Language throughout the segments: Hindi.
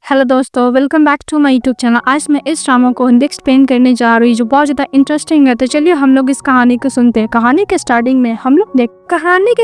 हेलो दोस्तों, welcome back to my YouTube channel. आज मैं इस ड्रामा को हिंदी एक्सप्लेन करने जा रही हूँ जो बहुत ज़्यादा इंटरेस्टिंग है। तो चलिए हम लोग इस कहानी को सुनते हैं। कहानी के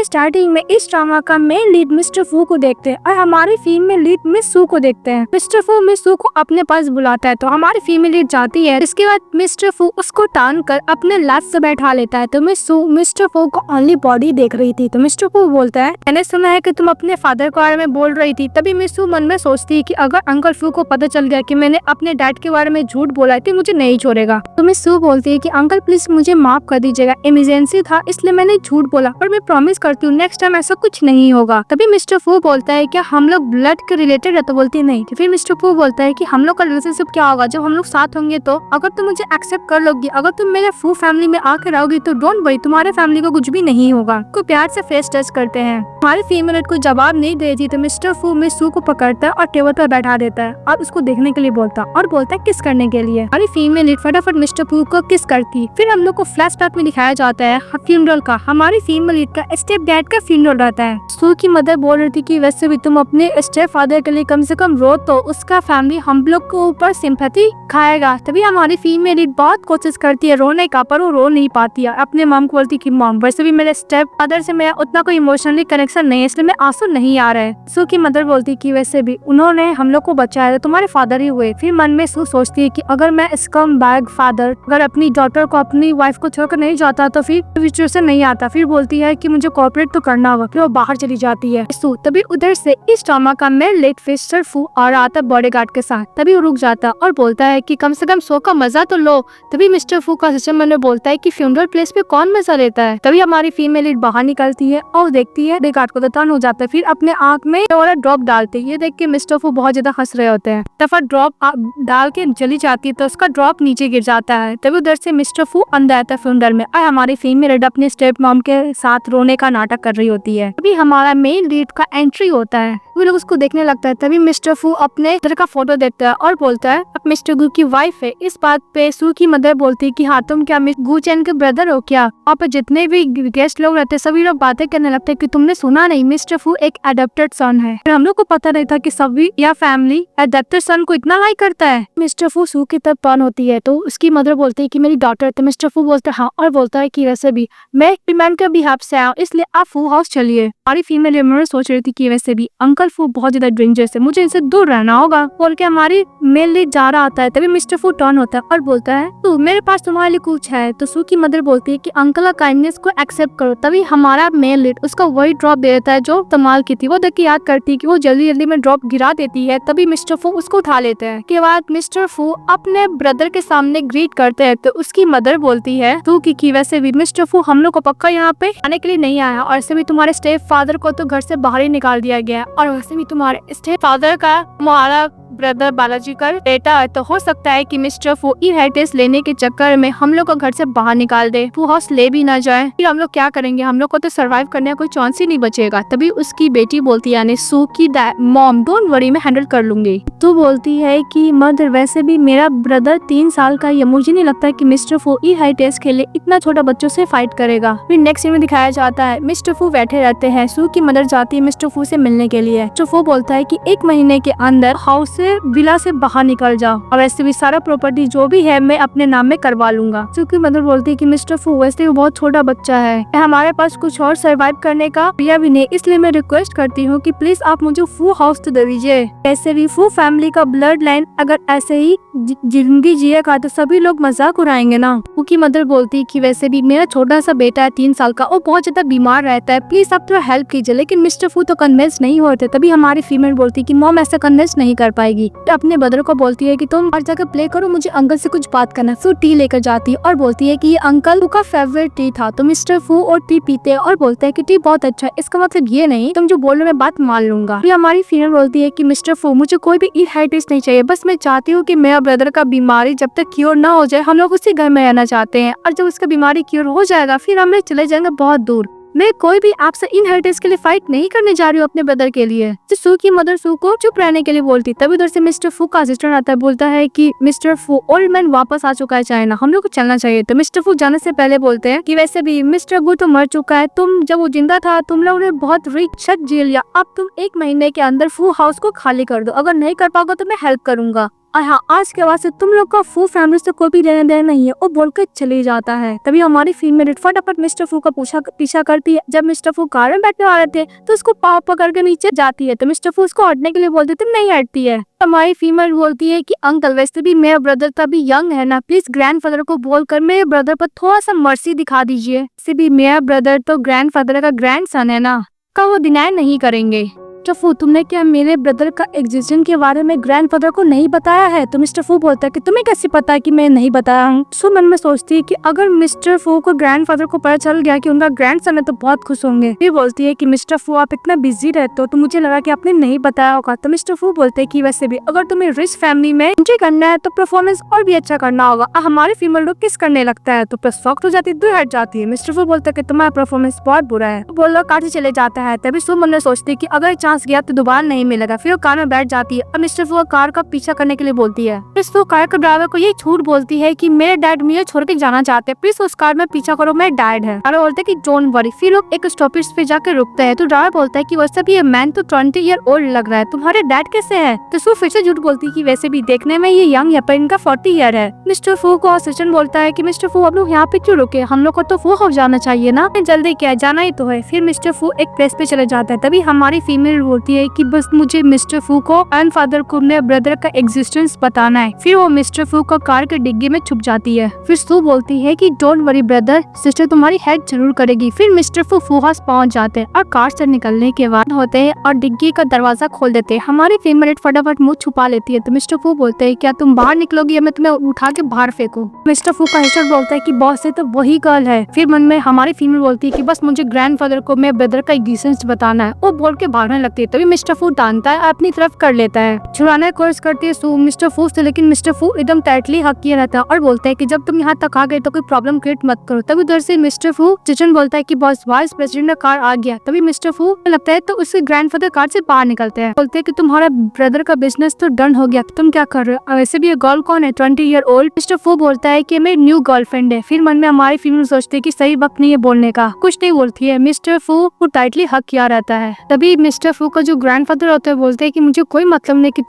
स्टार्टिंग में इस ड्रामा का मेन लीड मिस्टर फू को देखते हैं और हमारी फीमेल लीड मिस सू को देखते हैं। मिस्टर फू मिस सू को अपने पास बुलाता है तो हमारी फीमेल लीड जाती है। इसके बाद मिस्टर फू उसको टान कर अपने लैप से बैठा लेता है। तो मिस सू मिस्टर फू को ओनली बॉडी देख रही थी। तो मिस्टर फू बोलता है, मैंने सुना है कि तुम अपने फादर के बारे में बोल रही थी। तभी मिस सू मन में सोचती है कि अगर अंकल फू को पता चल गया कि मैंने अपने डैड के बारे में झूठ बोला है तो मुझे नहीं छोड़ेगा। तो मिस सू बोलती है कि अंकल प्लीज मुझे माफ कर दीजिएगा, इमरजेंसी था इसलिए मैंने झूठ बोला, पर मैं प्रॉमिस करती हूँ नेक्स्ट टाइम ऐसा कुछ नहीं होगा। तभी मिस्टर फू बोलता है क्या हम लोग ब्लड के रिलेटेड है? तो बोलती है नहीं। तो फिर मिस्टर फू बोलता है कि हम लोग का रिलेशनशिप क्या होगा जब हम लोग साथ होंगे? तो अगर तुम मुझे एक्सेप्ट कर लोगी, अगर तुम मेरे फू फैमिली में आकर रहोगी तो डोंट वरी, तुम्हारे फैमिली को कुछ भी नहीं होगा। को प्यार से फेस टच करते हैं। हमारी फीमेल को जवाब नहीं देती तो मिस्टर फू मिस सू को पकड़ता है और टेबल पर बैठा देता है और उसको देखने के लिए बोलता है किस करने के लिए। हमारी फीमेल फटाफट मिस्टर फू को किस करती। फिर हम लोग को फ्लैशबैक में दिखाया जाता है फ्यूनरल का। हमारी फीमेल का स्टेप डैड का फ्यूनरल रहता है। सू की मदर बोल रही थी कि वैसे भी तुम अपने स्टेप फादर के लिए कम से कम रो, तो उसका फैमिली हम लोग के ऊपर सिंपैथी खाएगा। तभी हमारी फीमेल बहुत कोशिश करती है रोने का, पर वो रो नहीं पाती है। अपने मॉम को बोलती कि मॉम वैसे भी मेरे स्टेप फादर से मेरा उतना कोई इमोशनली कनेक्शन नहीं है, इसलिए मैं आंसू नहीं आ रहा है। सू की मदर बोलती कि वैसे भी उन्होंने हम लोग को बचाया, तुम्हारे फादर ही हुए। फिर मन में सू सोचती है कि अगर मैं स्कम बैग फादर अगर अपनी डॉटर को अपनी वाइफ को छोड़कर नहीं जाता तो फिर फ्यूचर से नहीं आता। फिर बोलती है कि मुझे कोऑपरेट तो करना होगा। फिर वो बाहर चली जाती है। सू तभी उधर से इस ड्रामा का मेन लेट मिस्टर फू और आता बॉडीगार्ड के साथ। तभी वो रुक जाता और बोलता है कि कम से कम शो का मजा तो लो। तभी मिस्टर फू का सिस्टर मन में बोलता है कि फ्यूनरल प्लेस पे कौन मजा लेता है। तभी हमारी फीमेल लीड बाहर निकलती है और देखती है बॉडीगार्ड को तो टर्न हो जाता है। फिर अपने आंख में वाला ड्रॉप डालते है। ये देख के मिस्टर फू बहुत ज्यादा हंस रहे होते हैं। दफा ड्रॉप डाल के चली जाती है तो उसका ड्रॉप नीचे गिर जाता है। तभी उधर से मिस्टर फू अंदर आता है फ्यूनरल में और हमारी फीमेल लीड अपने स्टेप मॉम के साथ रोने का नाटक कर रही होती है। तभी हमारा मेन लीड का एंट्री होता है। वो लोग उसको देखने लगता है। तभी मिस्टर फू अपने इधर का फोटो देखता है और बोलता है अब मिस्टर गू की वाइफ है। इस बात पे सू की मदर बोलती है कि हाँ तुम क्या गू चैन के ब्रदर हो क्या? और पे जितने भी गेस्ट लोग रहते सभी लोग बातें करने लगते हैं कि तुमने सुना नहीं मिस्टर फू एक अडॉप्टेड सन है। फिर हम लोग को पता नहीं था कि सभी या फैमिली अडॉप्टेड सन को इतना लाइक करता है। मिस्टर फू सू की तरफ टर्न होती है तो उसकी मदर बोलती है कि मेरी डॉटर। तो मिस्टर फू बोलता है हाँ, और बोलता है कि वैसे भी मैं मैम के बिहाफ से आया इसलिए आप फू हाउस चलिए। हमारी फीमेल मेंबर सोच रही थी कि वैसे भी अंकल फू बहुत ज्यादा डेंजरस है, मुझे इनसे दूर रहना होगा बोल के हमारी मेल लीड जा रहा आता है। तभी मिस्टर फू टर्न होता है और बोलता है तू मेरे पास तुम्हारे लिए कुछ है। तो सू की मदर बोलती है कि अंकल का काइंडनेस को एक्सेप्ट करो। तभी हमारा मेल लीड उसका वही ड्रॉप दे देता है जो कमाल की थी। वो देख के याद करती है कि वो जल्दी जल्दी में ड्रॉप गिरा देती है। तभी मिस्टर फू उसको उठा लेते हैं। के बाद मिस्टर फू अपने ब्रदर के सामने ग्रीट करते हैं तो उसकी मदर बोलती है तू की वैसे भी मिस्टर फू हम लोग को पक्का यहाँ पे आने के लिए नहीं आया, और ऐसे भी तुम्हारे स्टेप फादर को तो घर से बाहर ही निकाल दिया गया, और वैसे भी तुम्हारे स्टेप फादर का हमारा ब्रदर बालाजी का बेटा है, तो हो सकता है कि मिस्टर फू इनहेरिटेंस लेने के चक्कर में हम लोग को घर से बाहर निकाल दे, फू हाउस ले भी ना जाए। फिर हम लोग क्या करेंगे? हम लोग को तो सरवाइव करने का कोई चांस ही नहीं बचेगा। तभी उसकी बेटी बोलती है यानी सू की मॉम डोंट वरी मैं हैंडल कर लूंगी। तो बोलती है कि मदर वैसे भी मेरा ब्रदर 3 साल का है, मुझे नहीं लगता कि मिस्टर फू इनहेरिटेंस के लिए इतना छोटा बच्चों से फाइट करेगा। फिर नेक्स्ट सीन में दिखाया जाता है मिस्टर फू बैठे रहते हैं। सू की मदर जाती है मिस्टर फू से मिलने के लिए। मिस्टर फू बोलता है कि 1 महीने के अंदर हाउस से विला से बाहर निकल जाओ, और वैसे भी सारा प्रॉपर्टी जो भी है मैं अपने नाम में करवा लूंगा। क्योंकि मदर बोलती है कि मिस्टर फू वैसे भी बहुत छोटा बच्चा है, हमारे पास कुछ और सरवाइव करने का भी नहीं, इसलिए मैं रिक्वेस्ट करती हूँ कि प्लीज आप मुझे फू हाउस तो दे दीजिए। ऐसे भी फू फैमिली का ब्लड लाइन अगर ऐसे ही जिंदगी जिएगा तो सभी लोग मजाक उड़ाएंगे ना। फू की मदर बोलती है कि वैसे भी मेरा छोटा सा बेटा है 3 साल का, वो बहुत ज्यादा बीमार रहता है, प्लीज आप थोड़ा हेल्प कीजिए। लेकिन मिस्टर फू तो कन्विंस नहीं होते। तभी हमारी फीमेल बोलती है कि मॉम ऐसा कन्विंस नहीं कर पाएगी। अपने ब्रदर को बोलती है कि तुम हर जगह प्ले करो, मुझे अंकल से कुछ बात करना। फू टी लेकर जाती है और बोलती है कि ये अंकल का फेवरेट टी था। तो मिस्टर फू और टी पीते हैं और बोलते हैं कि टी बहुत अच्छा है, इसका मतलब ये नहीं तुम जो बोल रहे मैं बात मान लूंगा। फिर हमारी फीमेल बोलती है कि मिस्टर फू मुझे कोई भी इनहेरिटेंस नहीं चाहिए, बस मैं चाहती हूँ कि मेरा ब्रदर का बीमारी जब तक क्योर ना हो जाए हम लोग उसी घर में रहना चाहते हैं, और जब उसका बीमारी क्योर हो जाएगा फिर हम लोग चले जाएंगे बहुत दूर। मैं कोई भी आपसे इनहेरिटेंस के लिए फाइट नहीं करने जा रही हूँ अपने ब्रदर के लिए। तो सू की मदर सू को चुप रहने के लिए बोलती, तभी उधर से मिस्टर फू का असिस्टेंट आता है, बोलता है कि मिस्टर फू ओल्ड मैन वापस आ चुका है चाइना, हम लोग को चलना चाहिए। तो मिस्टर फू जाने से पहले बोलते हैं कि वैसे भी मिस्टर गू तो मर चुका है, तुम जब वो जिंदा था तुम लोग ने बहुत रिच जेल लिया, अब तुम 1 महीने के अंदर फू हाउस को खाली कर दो, अगर नहीं कर पाओगे तो मैं हेल्प करूंगा। और हाँ, आज के बाद से तुम लोग का फू फैमिली से कोई भी लेना देना नहीं है, वो बोल के चले जाता है। तभी हमारी फीमेल फटाफट मिस्टर फू का पीछा करती है। जब मिस्टर फू कार में बैठने वाले थे तो उसको पाव पकड़ के नीचे जाती है, तो मिस्टर फू उसको हटने के लिए बोलते थे, नहीं हटती है। हमारी फीमेल बोलती है कि अंकल वैसे भी मेरा ब्रदर तभी यंग है ना, प्लीज ग्रैंडफादर को बोलकर मेरे ब्रदर पर थोड़ा सा मर्सी दिखा दीजिए। वैसे भी मेरा ब्रदर तो ग्रैंडफादर का ग्रैंडसन है ना, का वो डिनाई नहीं करेंगे। मिस्टर फू, तुमने क्या मेरे ब्रदर का एग्जिस्टेंस के बारे में ग्रैंडफादर को नहीं बताया है? तो मिस्टर फू बोलता है कि तुम्हें कैसे पता है कि मैं नहीं बताया हूँ? सो मन में सोचती है कि अगर मिस्टर फू को ग्रैंडफादर को पता चल गया कि उनका ग्रैंडसन है तो बहुत खुश होंगे। फिर बोलती है कि मिस्टर फू आप इतना बिजी रहते हो तो मुझे लगा कि आपने नहीं बताया होगा। तो मिस्टर फू बोलते है कि वैसे भी अगर तुम्हें रिच फैमिली में एंट्री करना है तो परफॉर्मेंस और भी अच्छा करना होगा। हमारी फीमेल लोग किस करने लगता है तो प्लस सॉफ्ट हो जाती है, दूर हट जाती है। मिस्टर फू बोलता है कि तुम्हारा परफॉर्मेंस बहुत बुरा है, बोल लो काटे चले जाता है। तभी सो मन में सोचती है कि अगर चांस गया तो दोबारा नहीं मिलेगा। फिर वो कार में बैठ जाती है और मिस्टर फू कार का पीछा करने के लिए बोलती है। फिर वो कार के ड्राइवर को ये झूठ बोलती है कि मेरे डैड मुझे छोड़ के जाना चाहते हैं, प्लीज उस कार में पीछा करो, मेरे डैड है। ड्राइवर बोलते हैं कि डोंट वरी। फिर लोग एक स्टॉपेज पे जाकर रुकते हैं तो ड्राइवर बोलता है कि वैसे भी ये मैन तो 20 ईयर ओल्ड लग रहा है, तुम्हारे डैड कैसे है? तो सू फिर से झूठ बोलती है कि वैसे भी देखने में ये यंग है पर इनका 40 ईयर है। मिस्टर फू को असिस्टेंट बोलता है कि मिस्टर फू अब लोग यहाँ पे क्यों रुके, हम लोग को तो फू हाउस जाना चाहिए ना, जल्दी क्या जाना ही तो है। फिर मिस्टर फू एक प्लेस पे चले जाता है। तभी हमारी फीमेल बोलती है कि बस मुझे मिस्टर फू को ग्रैंडफादर को मेरे ब्रदर का एग्जिस्टेंस बताना है। फिर वो मिस्टर फू को कार के डिग्गी में छुप जाती है। फिर सू बोलती है कि डोंट वरी ब्रदर, सिस्टर तुम्हारी हेल्प जरूर करेगी। फिर मिस्टर फू हाउस पहुंच जाते हैं और कार से निकलने के बाद होते हैं और डिग्गी का दरवाजा खोल देते हैं। हमारी फीमेल फटाफट मुंह छुपा लेती है। तो मिस्टर फू बोलते हैं क्या तुम बाहर निकलोगी या मैं तुम्हें उठा के बाहर फेंकूं? मिस्टर फू का हेल्पर बोलता है कि बॉस से तो वही गर्ल है। फिर मन में हमारी फीमेल बोलती है कि बस मुझे ग्रैंडफादर को मेरे ब्रदर का एग्जिस्टेंस बताना है। वो बोल के भागने लगती है। तभी मिस्टर फू जानता है अपनी तरफ कर लेता है, छुड़ाने की कोशिश करती है सू मिस्टर फू से, लेकिन मिस्टर फू एकदम टाइटली हक किया रहता है और बोलता है कि जब तुम यहाँ तक आ गए तो कोई प्रॉब्लम क्रिएट मत करो। तभी उधर से मिस्टर फू चिचन बोलता है कि बॉस वाइस प्रेसिडेंट का कार आ गया। तभी मिस्टर फू लगता है तो उसके ग्रैंडफादर कार से बाहर निकलते हैं, बोलते हैं कि तुम्हारा ब्रदर का बिजनेस तो डन हो गया, तुम क्या कर रहे हो? वैसे भी ये गर्ल कौन है, 20 ईयर ओल्ड? मिस्टर फू बोलता है कि मेरी न्यू गर्लफ्रेंड है। फिर मन में हमारी फीमेल सोचती है कि सही वक्त नहीं है बोलने का, कुछ नहीं बोलती है। मिस्टर फू को टाइटली हक किया रहता है। तभी मिस्टर फू का जो ग्रैंडफादर होता है बोलते हैं कि मुझे कोई मतलब नहीं कि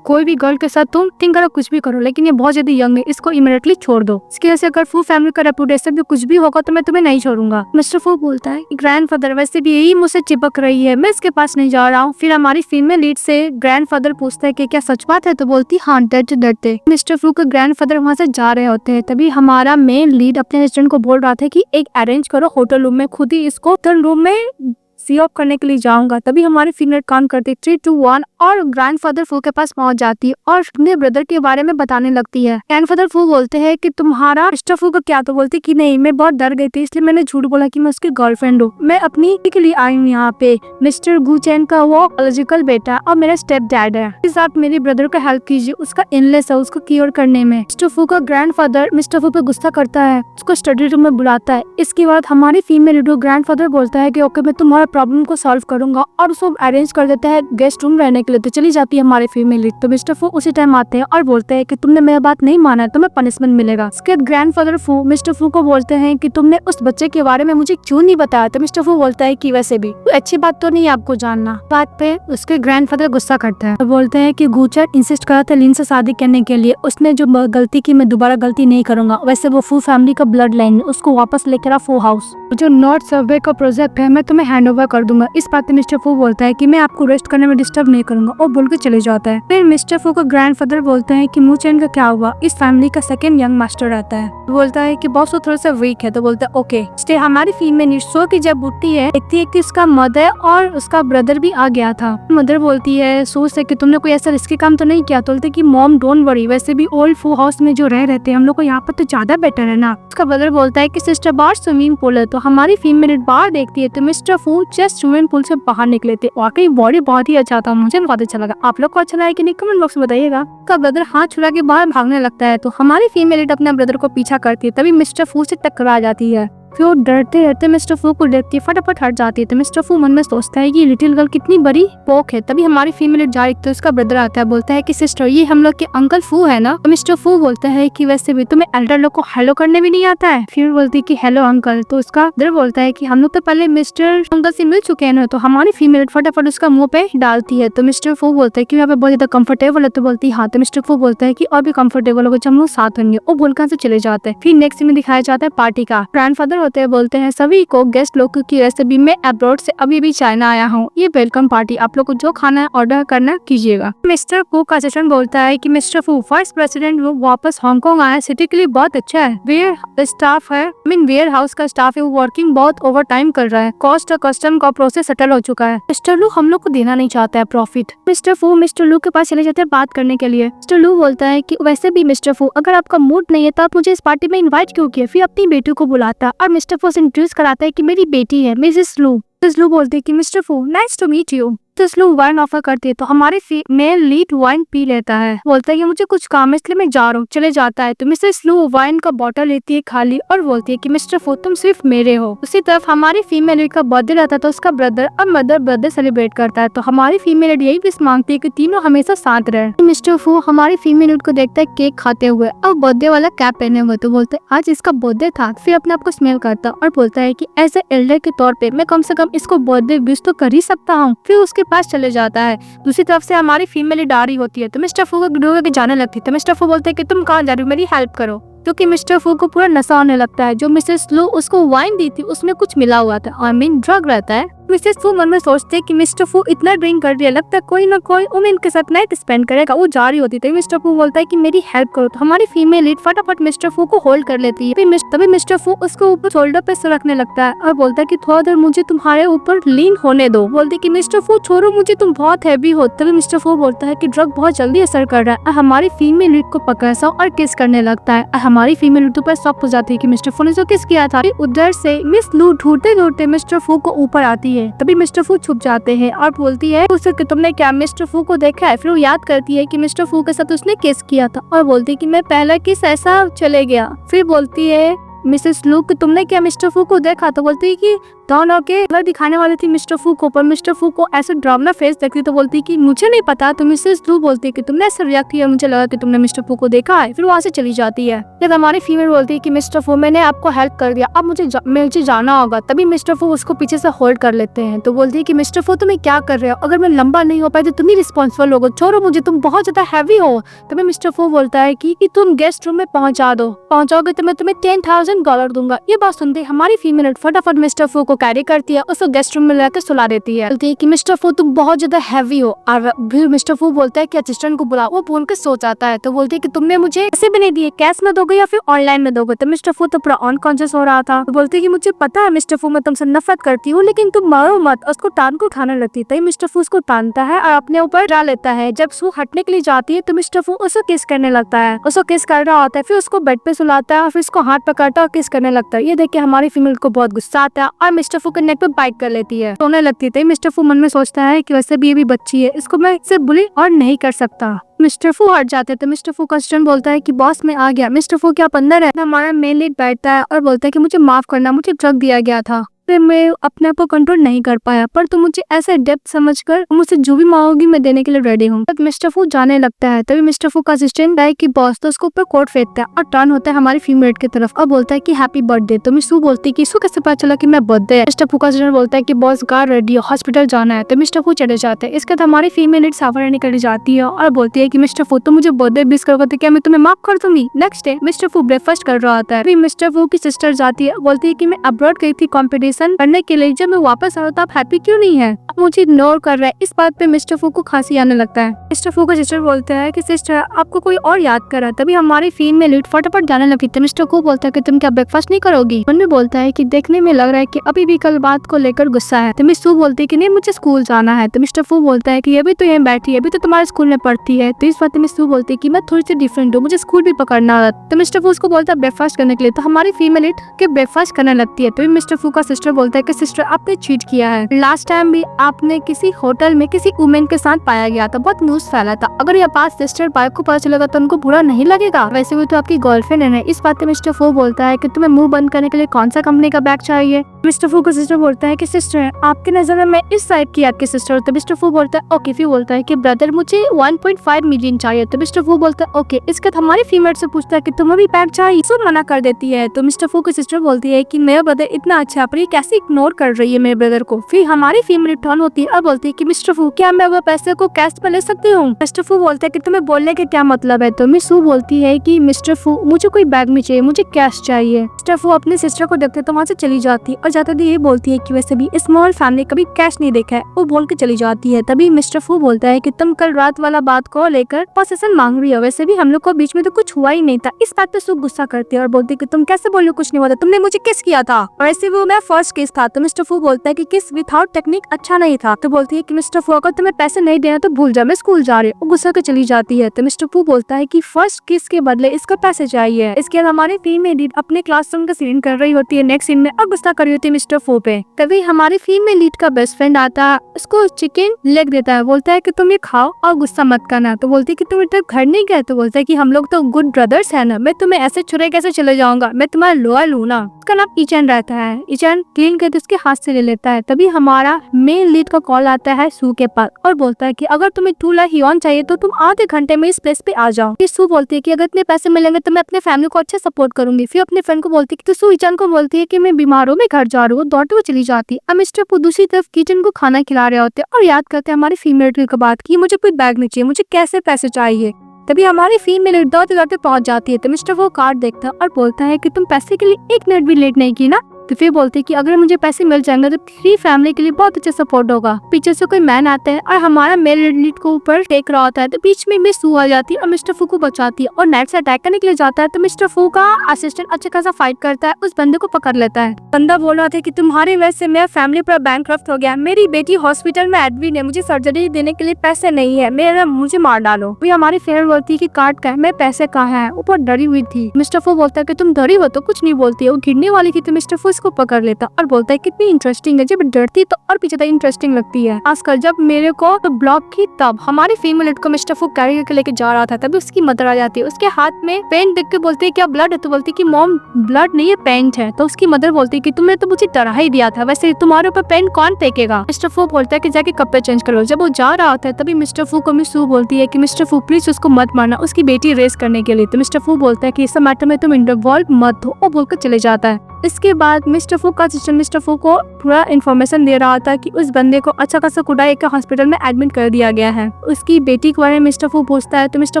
कोई भी गर्ल के साथ तुम थिंक करो, कुछ भी करो, लेकिन ये बहुत ज्यादा यंग है, इसको इमीडिएटली छोड़ दो। इसकी वजह से अगर फू फैमिली का रेपुटेशन भी कुछ भी होगा तो मैं तुम्हें नहीं छोड़ूंगा। मिस्टर फू बोलता है ग्रैंडफादर वैसे भी यही मुझसे चिपक रही है, मैं इसके पास नहीं जा रहा हूँ। फिर हमारी फीमेल लीड से ग्रैंडफादर पूछता है कि क्या सच बात है? तो बोलती हाँ डरते डरते। मिस्टर फू के ग्रैंडफादर वहाँ से जा रहे होते हैं। तभी हमारा मेन लीड अपने असिस्टेंट को बोल रहा था कि एक अरेंज करो होटल रूम में, खुद ही इसको होटल रूम में सी ऑफ करने के लिए जाऊंगा। तभी हमारी फीमेल काम करती 3, 2, 1 और ग्रैंडफादर फू के पास पहुंच जाती है और अपने ब्रदर के बारे में बताने लगती है। ग्रैंडफादर फू बोलते हैं कि तुम्हारा मिस्टर फू का क्या? तो बोलती कि नहीं, मैं बहुत डर गई थी इसलिए मैंने झूठ बोला कि मैं उसकी गर्लफ्रेंड हूँ, मैं अपनी के लिए आई हूँ यहाँ पे। मिस्टर गू चैन का वो लॉजिकल बेटा और मेरा स्टेप डैड है, इस आप मेरे ब्रदर का हेल्प कीजिए, उसका इनलेस है, उसको क्योर करने में। मिस्टर फू का ग्रैंडफादर मिस्टर फू पे गुस्सा करता है, उसको स्टडी रूम में बुलाता है। इसके बाद हमारी फीमेल ग्रैंडफादर बोलता है कि ओके मैं तुम्हारा प्रॉब्लम को सॉल्व करूंगा और उसको अरेंज कर देता है गेस्ट रूम रहने के लिए। तो चली जाती है हमारी फीमेल। तो मिस्टर फू उसी टाइम आते हैं और बोलते हैं कि तुमने मेरी बात नहीं माना है तो मैं पनिशमेंट मिलेगा। इसके बाद ग्रैंडफादर फू मिस्टर फू को बोलते हैं कि तुमने उस बच्चे के बारे में मुझे क्यों नहीं बताया? तो मिस्टर फू बोलता है कि वैसे भी अच्छी बात तो नहीं आपको जानना। बात पे उसके ग्रैंडफादर गुस्सा करता है, बोलते हैं कि गूचर इंसिस्ट करा था लिन से शादी करने के लिए, उसने जो गलती की मैं दोबारा गलती नहीं करूंगा। वैसे वो फू फैमिली का ब्लड लाइन, उसको वापस लेकर आ फू हाउस। जो नॉर्थ सबवे का प्रोजेक्ट है मैं तुम्हें हैंड ओवर कर दूंगा। इस बात पे मिस्टर फू बोलता है कि मैं आपको रेस्ट करने में डिस्टर्ब नहीं करूंगा और बोल के चले जाता है। फिर मिस्टर फू का ग्रैंडफादर बोलते हैं कि मूचेन का क्या हुआ? इस फैमिली का सेकंड यंग मास्टर रहता है। बोलता है कि बॉस वो थोड़ा सा वीक है। तो बोलता है ओके स्टे। हमारी फीमेल सो की जब उठती है देखती है कि उसका मदर और उसका ब्रदर भी आ गया था। मदर बोलती है सो से कि तुमने कोई ऐसा रिस्की काम तो नहीं किया? तो बोलते कि मॉम डोंट वरी, वैसे भी ओल्ड फू हाउस में जो रह रहते हैं हम लोग को यहाँ पर तो ज्यादा बेटर है ना। उसका ब्रदर बोलता है कि सिस्टर बाहर स्विमिंग पूल है। तो हमारी फीमेल बाहर देखती है तो मिस्टर फू जस्ट स्विमिंग पूल से बाहर निकले थे। वाकई बॉडी बहुत ही अच्छा था, मुझे बहुत अच्छा लगा। आप लोग को अच्छा लगा कि नहीं कमेंट बॉक्स में बताइएगा। का ब्रदर हाथ छुड़ा के बाहर भागने लगता है तो हमारी फीमेल अपने ब्रदर को पीछा करती है। तभी मिस्टर फू से टकरा जाती है। फिर वो डरते रहते मिस्टर फू को देखती है, फटाफट हट जाती है। तो मिस्टर फू मन में सोचता है कि लिटिल गर्ल कितनी बड़ी पोक है। तभी हमारी फीमेल लीड जा रही तो उसका ब्रदर आता है, बोलता है कि सिस्टर ये हम लोग के अंकल फू है ना। तो मिस्टर फू बोलता है कि वैसे भी तुम्हें एल्डर लोग को हेलो करने भी नहीं आता है। फिर बोलती है कि हेलो अंकल। तो उसका ब्रदर बोलता है कि हम लोग तो पहले मिस्टर अंकल से मिल चुके हैं ना। तो हमारी फीमेल फटाफट उसका मुंह पे डालती है। तो मिस्टर फू बोलता है कि यहाँ पे बहुत ज्यादा कंफर्टेबल है। तो बोलती है हाँ। तो मिस्टर फू बोलता है कि और भी कंफर्टेबल होगा जब हम लोग साथ होंगे। वो बोलकर से चले जाते हैं। फिर नेक्स्ट में दिखाया जाता है पार्टी का। ग्रैंडफादर होते हैं, बोलते हैं सभी को गेस्ट लोग की रेसिपी में अब्रॉड से अभी चाइना आया हूँ, ये वेलकम पार्टी, आप लोग को जो खाना है ऑर्डर करना कीजिएगा। मिस्टर फू का असिस्टेंट बोलता है कि मिस्टर फू फर्स्ट प्रेसिडेंट वो वापस हांगकांग आया, सिटी के लिए बहुत अच्छा है। वेयर स्टाफ है वेयर हाउस का स्टाफ है वो वर्किंग बहुत ओवर टाइम कर रहा है। कॉस्ट और कस्टम का प्रोसेस सेटल हो चुका है। मिस्टर लू हम लोग को देना नहीं चाहता है प्रॉफिट। मिस्टर फू मिस्टर लू के पास चले जाते हैं बात करने के लिए। मिस्टर लू बोलता है कि वैसे भी मिस्टर फू अगर आपका मूड नहीं है तो आप मुझे इस पार्टी में इन्वाइट क्यों किया। फिर अपनी बेटी को बुलाता है और मिस्टर फू से इंट्रोड्यूस कराता है कि मेरी बेटी है मिसेस लू। मिसेस लू बोलती है कि Mr Fu nice to meet you. Mrs Lu wine offer करती है तो हमारे मेल लीड वाइन पी लेता है। बोलता है कि मुझे कुछ काम है इसलिए मैं जा रहा हूँ, चले जाता है। तो मिसेस लू वाइन का बॉटल लेती है खाली और बोलती है कि मिस्टर फू तुम सिर्फ मेरे हो। उसी तरफ हमारी फीमेल लीड का बर्थडे रहता है तो उसका ब्रदर और मदर बर्थडे सेलिब्रेट करता है। तो हमारी फीमेल लीड यही विश मांगती है कि तीनों हमेशा साथ रहे। मिस्टर फू हमारी फीमेल लीड को देखता है केक खाते हुए और बर्थडे वाला कैप पहने हुए। तो बोलते है आज इसका बर्थडे था। फिर अपने आप को स्मेल करता और बोलता है कि एज ए एल्डर के तौर पे मैं कम से कम इसको बर्थडे विश तो कर ही सकता हूँ। फिर उसके पास चले जाता है। दूसरी तरफ से हमारी फीमेल लीड आ रही होती है तो मिस्टर फू को जाने लगती है। तो मिस्टर फू बोलते हैं कि तुम कहाँ जा रही हो, मेरी हेल्प करो। क्योंकि मिस्टर फू को पूरा नशा होने लगता है। जो मिसेस लू उसको वाइन दी थी उसमें कुछ मिला हुआ था, ड्रग रहता है। मिसेस फू मन में सोचते हैं कि मिस्टर फू इतना ड्रिंक कर रही है, लगता है कोई ना कोई वुमेन के साथ नाइट स्पेंड करेगा। वो जा रही होती है। मिस्टर फू बोलता है कि मेरी हेल्प करो। तो हमारी फीमेल लीड फटाफट मिस्टर फू को होल्ड कर लेती है। तभी मिस्टर फू उसको ऊपर शोल्डर पे रखने लगता है और बोलता है कि थोड़ा देर मुझे तुम्हारे ऊपर लीन होने दो। बोलती है कि मिस्टर फू छोड़ो मुझे, तुम बहुत हैवी हो। तभी मिस्टर फू बोलता है कि ड्रग बहुत जल्दी असर कर रहा है। हमारी फीमेल लीड को पकड़ता और किस करने लगता है। हमारी फीमेल लीड पर शॉक हो जाती है कि मिस्टर फू ने जो किस किया था। उधर से मिस लू ढूंढते ढूंढते मिस्टर फू को ऊपर आती है। तभी मिस्टर फू छुप जाते हैं और बोलती है उससे कि तुमने क्या मिस्टर फू को देखा है। फिर वो याद करती है कि मिस्टर फू के साथ उसने किस किया था और बोलती है कि मैं पहला किस ऐसा चले गया। फिर बोलती है मिसेस लू कि तुमने क्या मिस्टर फू को देखा। तो बोलती है कि दोनों के कलर दिखाने वाले थी मिस्टर फू को, पर मिस्टर फू को ऐसे ड्रामना फेस देखती तो बोलती कि मुझे नहीं पता। तो मिसेस लू बोलती है कि तुमने ऐसे रिएक्ट किया, मुझे लगा कि तुमने मिस्टर फू को देखा है। फिर वहाँ से चली जाती है। जब हमारी फीमेल बोलती है कि मिस्टर फू मैंने आपको हेल्प कर दिया, अब मुझे जाना होगा। तभी मिस्टर फू उसको पीछे से होल्ड कर लेते हैं। तो बोलती है कि मिस्टर फू तुम्हें क्या कर रहे हो, अगर मैं लंबा नहीं हो पाई तो तुम ही रिस्पॉन्सिबल होगा, छोड़ो मुझे, तुम बहुत ज्यादा हैवी हो। तभी मिस्टर फू बोलता है कि तुम गेस्ट रूम में पहुंचा दो, पहुंचाओगे तो मैं तुम्हें $10,000 दूंगा। ये बात सुनते हमारी फीमेल फटाफट मिस्टर फू को कैरी करती है, उसको गेस्ट रूम में लेकर सुला देती है। बोलती है कि मिस्टर फू तुम बहुत ज्यादा हैवी हो। और फिर मिस्टर फू बोलता है कि असिस्टेंट को बुलाओ। वो बोल के सो जाता है। तो बोलती है कि तुमने मुझे ऐसे भी नहीं दिए, कैश में दोगे या फिर ऑनलाइन में दोगे। तो मिस्टर फू तो पूरा अनकॉन्शियस हो रहा था। तो बोलती है कि मुझे पता है मिस्टर फू मैं तुमसे नफरत करती हूँ, लेकिन तुम मारो मत। उसको टान को उठाने लगती है। मिस्टर फू उसको टानता है और अपने ऊपर डाल लेता है। जब सू हटने के लिए जाती है तो मिस्टर फू उसको किस करने लगता है, उसको किस कर रहा होता है। फिर उसको बेड पे सुलाता है और फिर उसको हाथ पकड़ता है और किस करने लगता है। ये देख के हमारी फीमेल को बहुत गुस्सा आता है और मिस्टर फू के नेक पे बाइट कर लेती है, रोने लगती है। मिस्टर फू मन में सोचता है कि वैसे भी ये भी बच्ची है, इसको मैं इससे बुली और नहीं कर सकता। मिस्टर फू हट जाते हैं। तो मिस्टर फू का असिस्टेंट बोलता है कि बॉस मैं आ गया। मिस्टर फू क्या आप अंदर है। हमारा मेन लीड बैठता है और बोलता है कि मुझे माफ करना, मुझे ड्रग दिया गया था, मैं अपने आप को कंट्रोल नहीं कर पाया, पर तुम मुझे ऐसे डेप्थ समझकर मुझसे जो भी मांगोगी मैं देने के लिए रेडी हूँ। तब मिस्टर फू जाने लगता है। तभी मिस्टर फू का असिस्टेंट है कि बॉस तो उसको ऊपर कोट फेंकता है और टर्न होता है हमारी फीमेल की तरफ और बोलता है कि हैप्पी बर्थडे। तो मिस फू बोलती है कि इसको कैसे पता चला कि मैं बर्थडे है। मिस्टर फू का असिस्टेंट बोलता है कि बॉस कार रेडी है, हॉस्पिटल जाना है। तो मिस्टर फू चले जाते हैं। इसके बाद हमारी फीमेल लीड सावर निकल जाती है और बोलती है कि मिस्टर फू तो मुझे बर्थडे विश करोगे तो क्या मैं तुम्हें माफ कर दूंगी। नेक्स्ट डे मिस्टर फू ब्रेकफास्ट कर रहा होता है। फिर मिस्टर फू की सिस्टर जाती है, बोलती है कि मैं अब्रॉड गई थी कॉम्पिटिशन करने के लिए, जब मैं वापस आया तो आप हैप्पी क्यों नहीं है, आप मुझे इग्नोर कर रहा है। इस बात पे मिस्टर फू को खांसी आने लगता है। मिस्टर फू का सिस्टर बोलता है कि सिस्टर आपको कोई और याद कर रहा है। तभी हमारी फीमेल लीड फटाफट जाने लगती है। मिस्टर को बोलता है कि तुम क्या ब्रेकफास्ट नहीं करोगी। मन में बोलता है कि देखने में लग रहा है कि अभी भी कल बात को लेकर गुस्सा है। तो मिस फू बोलती है कि नहीं मुझे स्कूल जाना है। तो मिस्टर फू बोलता है कि अभी तो यहाँ बैठी है, अभी तो तुम्हारे स्कूल में पढ़ती है। तो इस बात में मिस फू बोलती है कि मैं थोड़ी सी डिफरेंट हूँ, मुझे स्कूल भी पकड़ना है। तो मिस्टर फू उसको बोलता है ब्रेकफास्ट करने के लिए। तो हमारी फीमेल लीड के ब्रेकफास्ट करने लगती है। तो मिस्टर फू का सिस्टर मिस्टर बोलता है कि सिस्टर आपने चीट किया है, लास्ट टाइम भी आपने किसी होटल में किसी वुमेन के साथ पाया गया था, बहुत न्यूज फैला था, अगर ये बात सिस्टर वाइफ को पता चलेगा तो उनको बुरा नहीं लगेगा, वैसे भी तो आपकी गर्लफ्रेंड है। इस बात पे मिस्टर फू बोलता है कि तुम्हें मुंह बंद करने के लिए कौन सा कंपनी का बैग चाहिए। मिस्टर फू को सिस्टर बोलता है कि सिस्टर आपके नजर में मैं इस साइड की आपकी सिस्टर हूँ। तो मिस्टर फू बोलता है ओके। फिर बोलता है कि ब्रदर मुझे 1.5 मिलियन चाहिए। तो मिस्टर फू बोलता है ओके। इसके बाद हमारी फीमेल से पूछता है कि तुम्हें भी बैग चाहिए, सो मना कर देती है। तो मिस्टर फू की सिस्टर बोलती है कि मेरा ब्रदर इतना अच्छा है पर ये कैसे इग्नोर कर रही है मेरे ब्रदर को। फिर हमारी फीमेल टर्न होती है और बोलती है कि मिस्टर फू क्या मैं वो पैसे को कैश पे ले सकती हूँ। मिस्टर फू बोलता है कि तुम्हें बोलने के क्या मतलब है। तो मिस फू बोलती है कि मिस्टर फू मुझे कोई बैग नहीं चाहिए, मुझे कैश चाहिए। मिस्टर फू अपनी सिस्टर को देखते तो वहाँ से चली जाती है और जाते ये बोलती है कि वैसे भी स्मॉल फैमिली कभी कैश नहीं देखा है, वो बोल के चली जाती है। तभी मिस्टर फू बोलता है कि तुम कल रात वाला बात को लेकर पोसेशन मांग रही हो, वैसे भी हम लोग को बीच में तो कुछ हुआ ही नहीं था। इस बात पे सू गुस्सा करती है और बोलती है कि तुम कैसे बोलो कुछ नहीं हुआ था, तुमने मुझे किस किया था, वैसे वो मेरा फर्स्ट केस था। तो मिस्टर फू बोलता है कि किस विदाउट टेक्निक अच्छा नहीं था। तो बोलती है कि मिस्टर फू अगर तुम्हें पैसे नहीं देना तो भूल जा, मैं स्कूल जा रही हूँ। गुस्सा के चली जाती है। तो मिस्टर फू बोलता है कि फर्स्ट किस के बदले इसको पैसे चाहिए। इसके बाद हमारी टीम में लीड अपने क्लासरूम का सीन कर रही होती है नेक्स्ट सीन में और गुस्सा कर रही होती है मिस्टर फू पे। तभी हमारी फीमेल लीड का बेस्ट फ्रेंड आता है, उसको चिकन लेग देता है, बोलता है कि तुम ये खाओ और गुस्सा मत करना। तो बोलती है कि तुम इधर घर नहीं गए। तो बोलता है कि हम लोग तो गुड ब्रदर्स है ना, मैं तुम्हें ऐसे छुड़े कैसे चले जाऊंगा, मैं तुम्हारा लोअर हूँ ना। उसका नाम इचन रहता है। इचन क्लीन करके उसके हाथ से ले लेता है। तभी हमारा मेन लीड का कॉल आता है सू के पास और बोलता है कि अगर तुम्हें 2 लाख हियोन चाहिए तो तुम आधे घंटे में इस प्लेस पे आ जाओ। फिर सू बोलती है कि अगर इतने पैसे मिलेंगे तो मैं अपने फैमिली को अच्छे सपोर्ट करूंगी। फिर अपने फ्रेंड को बोलती है तो सू इचन को बोलती है कि मैं बीमार हूँ, मैं घर जा रही हूँ, दौड़ते हुए चली जाती है। अब मिस्टर फू दूसरी तरफ किचन को खाना खिला रहे होते हैं और याद करते हैं हमारी फीमेल की बात की मुझे कोई बैग नहीं चाहिए, मुझे कैसे पैसे चाहिए। तभी हमारी फीमेल दौड़ते दौड़ते पहुंच जाती है। तो मिस्टर वो कार्ड देखता है और बोलता है कि तुम पैसे के लिए 1 मिनट भी लेट नहीं की ना। तो फिर बोलते हैं कि अगर मुझे पैसे मिल जाएंगे तो पूरी फैमिली के लिए बहुत अच्छा सपोर्ट होगा। पीछे से कोई मैन आता है और हमारा मेल लीड को ऊपर टेक रहा होता है। तो बीच में मिस सू आ जाती है और मिस्टर फू को बचाती है और नेट से अटैक करने के लिए जाता है। तो मिस्टर फू का असिस्टेंट अच्छा खासा फाइट करता है, उस बंदे को पकड़ लेता है। बंदा बोल रहा था कि तुम्हारी वजह से मेरा फैमिली पूरा बैंकक्रफ्ट हो गया, मेरी बेटी हॉस्पिटल में एडमिट है, मुझे सर्जरी देने के लिए पैसे नहीं है, मुझे मार डालो। फिर हमारी फ्रेंड बोलती है कि कार्ड का है, मैं पैसे कहाँ है, वो बहुत डरी हुई थी। मिस्टर फू बोलता है कि तुम डरी हो तो कुछ नहीं बोलती है, वो गिरने वाली थी। तो मिस्टर फू इसको पकड़ लेता और बोलता है कितनी इंटरेस्टिंग है, जब डरती तो और भी ज्यादा इंटरेस्टिंग लगती है। आजकल जब मेरे को तो ब्लॉक की तब हमारी फीमेल को मिस्टर फू कैरी करके लेके जा रहा था, तभी उसकी मदर आ जाती है। उसके हाथ में पेंट देख के बोलती है क्या ब्लड है। तो बोलती है कि मॉम ब्लड नहीं है पेंट है। तो उसकी मदर बोलती है कि तुमने तो मुझे डरा ही दिया था, वैसे तुम्हारे ऊपर पेंट कौन फेंकेगा। मिस्टर फू बोलता है कि जाके कपड़े चेंज करो। जब वो जा रहा होता है तभी मिस्टर फू को मिस सू बोलती है कि मिस्टर फू प्लीज उसको मत मारना, उसकी बेटी रेस करने के लिए। तो मिस्टर फू बोलता है कि इस मैटर में तुम इन्वॉल्व मत हो, वो बोलकर चले जाता है। इसके बाद मिस्टर फू का सिस्टर मिस्टर फू को पूरा इन्फॉर्मेशन दे रहा था कि उस बंदे को अच्छा खासा कुडाई के हॉस्पिटल में एडमिट कर दिया गया है। उसकी बेटी के बारे में मिस्टर फू पूछता है। तो मिस्टर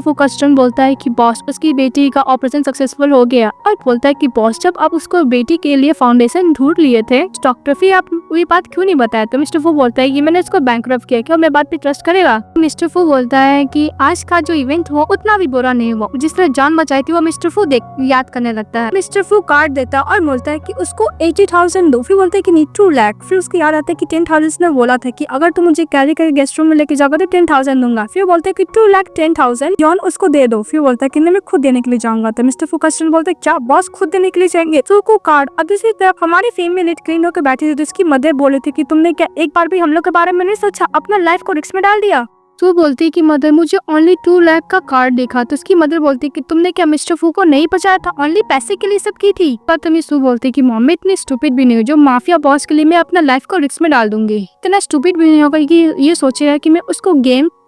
फू का सिस्टर बोलता है कि बॉस उसकी बेटी का ऑपरेशन सक्सेसफुल हो गया और बोलता है कि बॉस जब आप उसको बेटी के लिए फाउंडेशन ढूंढ लिए थे डॉक्टर, फिर आप ये बात क्यों नहीं बताया। तो मिस्टर फू बोलता है कि मैंने उसको बैंकरप्ट किया, क्या मेरी बात पे ट्रस्ट करेगा। मिस्टर फू बोलता है कि आज का जो इवेंट हुआ उतना भी बुरा नहीं हुआ, जिस तरह जान बचाई थी वो मिस्टर फू याद करने लगता है। मिस्टर फू कार्ड देता है और बोलता है कि उसको 80,000 दो। फिर बोलते हैं कि नहीं 2 लाख। फिर उसको याद आता है कि 10,000 ने बोला था कि अगर तुम मुझे कैरी करके गेस्ट रूम में लेके जाओगे तो 10,000 दूंगा। फिर बोलते हैं कि 2,10,000 जॉन उसको दे दो। फिर बोलता है कि मैं खुद देने के लिए जाऊंगा। तो मिस्टर फू का स्टूडेंट बोलता है क्या बॉस खुद देने के लिए जाएंगे। तो को कार्ड अब दूसरी तरफ हमारी फीमेल लीड क्लीन होकर बैठी थी। तो इसकी मदर बोले थे कि तुमने क्या एक बार भी हम लोग के बारे में नहीं सोचा, अपना लाइफ को रिस्क में डाल दिया। तो बोलती है कि मदर मुझे ओनली 2 लाख का कार्ड देखा। तो उसकी मदर बोलती है कि तुमने क्या मिस्टर फू को नहीं बचाया था, ओनली पैसे के लिए सब की थी। पर तभी सू बोलती है कि मॉम मैं इतनी स्टूपिड भी नहीं हूँ जो माफिया बॉस के लिए मैं अपना लाइफ को रिस्क में डाल दूंगी। इतना स्टूपिड भी नहीं होगा कि ये सोचेगा कि मैं उसको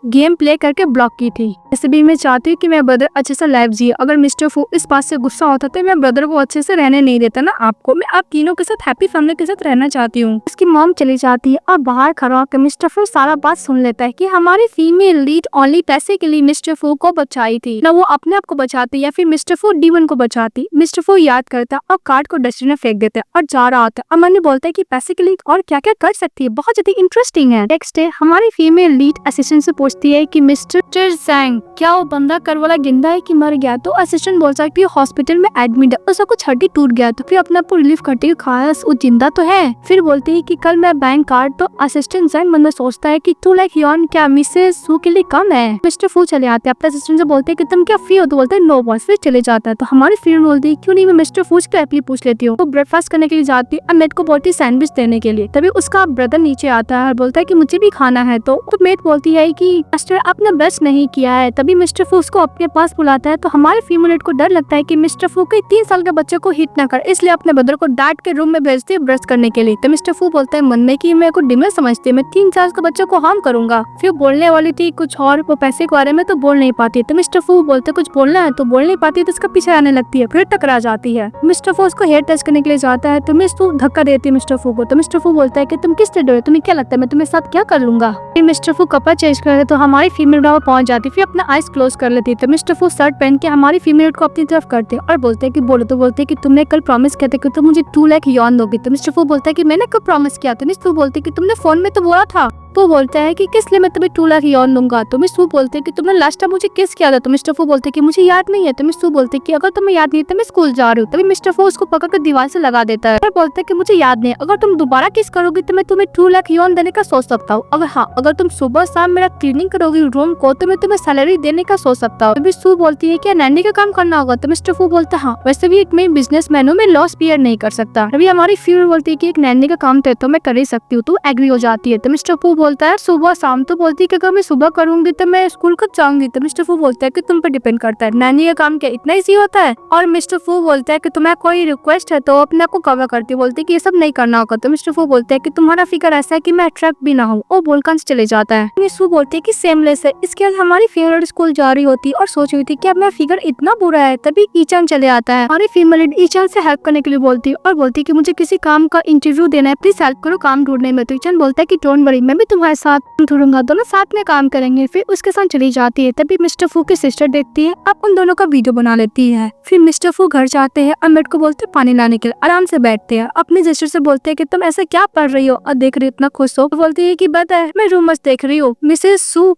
गेम प्ले करके ब्लॉक की थी। ऐसे भी मैं चाहती हूँ कि मेरा ब्रदर अच्छे से लाइफ जिए। अगर मिस्टर फू इस बात से गुस्सा होता तो मैं ब्रदर को अच्छे से रहने नहीं देता ना आपको। मैं आप तीनों के साथ हैप्पी फैमिली के साथ रहना चाहती हूँ। उसकी मॉम चली जाती है और बाहर खड़ा होकर मिस्टर फू सारा बात सुन लेता है कि हमारी फीमेल लीड ओनली पैसे के लिए मिस्टर फू को बचाई थी, ना वो अपने आप को बचाती या फिर मिस्टर फू डीमन को बचाती। मिस्टर फू याद करता और कार्ड को डस्टबिन में फेंक देता है और जा रहा होता है। अमन बोलता है कि पैसे के लिए और क्या क्या कर सकती है, बहुत ज्यादा इंटरेस्टिंग है। नेक्स्ट डे हमारी फीमेल लीड असिस्टेंट से सोचती है कि मिस्टर जैंग क्या वो बंदा कर वाला जिंदा है कि मर गया। तो असिस्टेंट बोल सकती है हॉस्पिटल में एडमिट है, उसका कुछ हड्डी टूट गया। तो फिर अपना रिलीफ करती है खास वो जिंदा तो है। फिर बोलती है कि कल मैं बैंक कार्ड। तो असिस्टेंट जैंग मन में सोचता है कि 2 लाख युआन क्या मिसेस सू के लिए कम है। मिस्टर फू चले आते हैं, अपने असिस्टेंट से बोलते हैं कि तुम क्या फ्री हो। तो बोलते हैं नो बॉस। फिर चले जाता है। तो हमारी फ्रेंड बोलती है क्यों नहीं मैं मिस्टर फू से एप्ली पूछ लेती हूँ। तो ब्रेकफास्ट करने के लिए जाती है। मेट को बोलती है सैंडविच देने के लिए। तभी उसका ब्रदर नीचे आता है और बोलता है कि मुझे भी खाना है। तो मेट बोलती है कि मास्टर आपने ब्रश नहीं किया है। तभी मिस्टर फू उसको अपने पास बुलाता है। तो हमारे फीमेल को डर लगता है कि मिस्टर फू के 3 साल के बच्चे को हिट ना कर, इसलिए अपने ब्रदर को डांट के रूम में भेजती है ब्रश करने के लिए। तो मिस्टर फू बोलता है मन में कि मेरे को डिमर समझती है, मैं 3 साल के बच्चे को हार्म करूंगा। फिर बोलने वाली थी कुछ और, वो पैसे के बारे में तो बोल नहीं पाती। तो मिस्टर फू बोलते कुछ बोलना है तो बोल नहीं पाती। तो इसका पीछे आने लगती है, फिर टकरा जाती है। मिस्टर फू उसको हेयर टच करने के लिए जाता है। तो मिस फू धक्का देती है मिस्टर फू को। तो मिस्टर फू बोलता है कि तुम किस तरह डरे, तुम्हें क्या लगता है मैं तुम्हें साथ क्या कर लूंगा। फिर मिस्टर फू कपड़ा चेंज कर तो हमारी फीमेल पहुंच जाती, फिर अपना आइज क्लोज कर लेती। तो मिस्टर फू शर्ट पहन के हमारी फीमेल को अपनी तरफ करते और बोलते हैं कि बोलो। तो बोलते हैं कि तुमने कल प्रॉमिस किया था कि तुम मुझे 2 लाख युआन दोगी। तो मिस्टर फू बोलता है कि मैंने कब प्रॉमिस किया। तो मिस्टर फू बोलते हैं कि तुमने फोन में तो बोला था। तो बोलता है कि किस लिए मैं तुम्हें 2 लाख युआन दूंगा। तो मिस्टर फू बोलते हैं कि तुमने लास्ट टाइम मुझे किस किया था। तो मिस्टर फू बोलते हैं कि मुझे याद नहीं है। तो मिस्टर फू बोलते हैं कि अगर तुम्हें याद नहीं है तो मैं स्कूल जा रही हूँ। तभी मिस्टर फू उसको पकड़ कर दीवार से लगा देता है और बोलता है कि मुझे याद नहीं, अगर तुम दोबारा किस करोगी तो मैं तुम्हें 2 लाख युआन देने का सोच सकता हूँ। अगर हाँ, अगर तुम सुबह शाम मेरा क्लीनिंग करोगी रूम को तो मैं तुम्हें सैलरी देने का सोच सकता हूँ। तभी सू बोलती है कि नैनी का काम करना होगा। तो मिस्टर फू बोलता है हाँ, वैसे भी एक मैं बिजनेसमैन हूँ, मैं लॉस बियर नहीं कर सकता। अभी हमारी फीमेल बोलती है कि एक नैनी का काम तो मैं कर ही सकती हूँ। तो एग्री हो जाती है। तो मिस्टर फू बोलता है सुबह शाम। तो बोलती है कि अगर मैं सुबह करूंगी तो मैं स्कूल कब जाऊंगी। तो मिस्टर फू बोलता है कि तुम पर डिपेंड करता है, नैनी का काम क्या इतना ईजी होता है। और मिस्टर फू बोलता है कि तुम्हें कोई रिक्वेस्ट है तो अपने आप को कवर करती है, बोलती है कि ये सब नहीं करना होगा। तो मिस्टर फू बोलता है कि तुम्हारा फिगर ऐसा है कि मैं अट्रैक्ट भी ना हूँ। वो बोलकर चले जाता है। मिस फू बोलती है कि सेमलेस है। इसके बाद हमारी फीमेल स्कूल जा रही होती और सोच रही थी कि अब मेरा फिगर इतना बुरा है। तभी ईचान चले आता है। हमारी फीमेल ईचान से हेल्प करने के लिए बोलती है और बोलती है कि मुझे किसी काम का इंटरव्यू देना है, प्लीज हेल्प करो काम ढूंढने में। तो ईचान बोलता है कि डोंट वरी, मैं भी तुम्हारे साथ ढूंढूंगा, दोनों साथ में काम करेंगे। फिर उसके साथ चली जाती है। तभी मिस्टर फू की सिस्टर देखती है, अब उन दोनों का वीडियो बना लेती है। फिर मिस्टर फू घर जाते हैं और मेट को बोलते हैं पानी लाने के लिए, आराम से बैठते हैं। अपनी सिस्टर से बोलते हैं कि तुम ऐसा क्या पढ़ रही हो और देख रही हो इतना खुश हो। बोलती है कि बता है मैं रूमर्स देख रही हूँ, मिसेस सू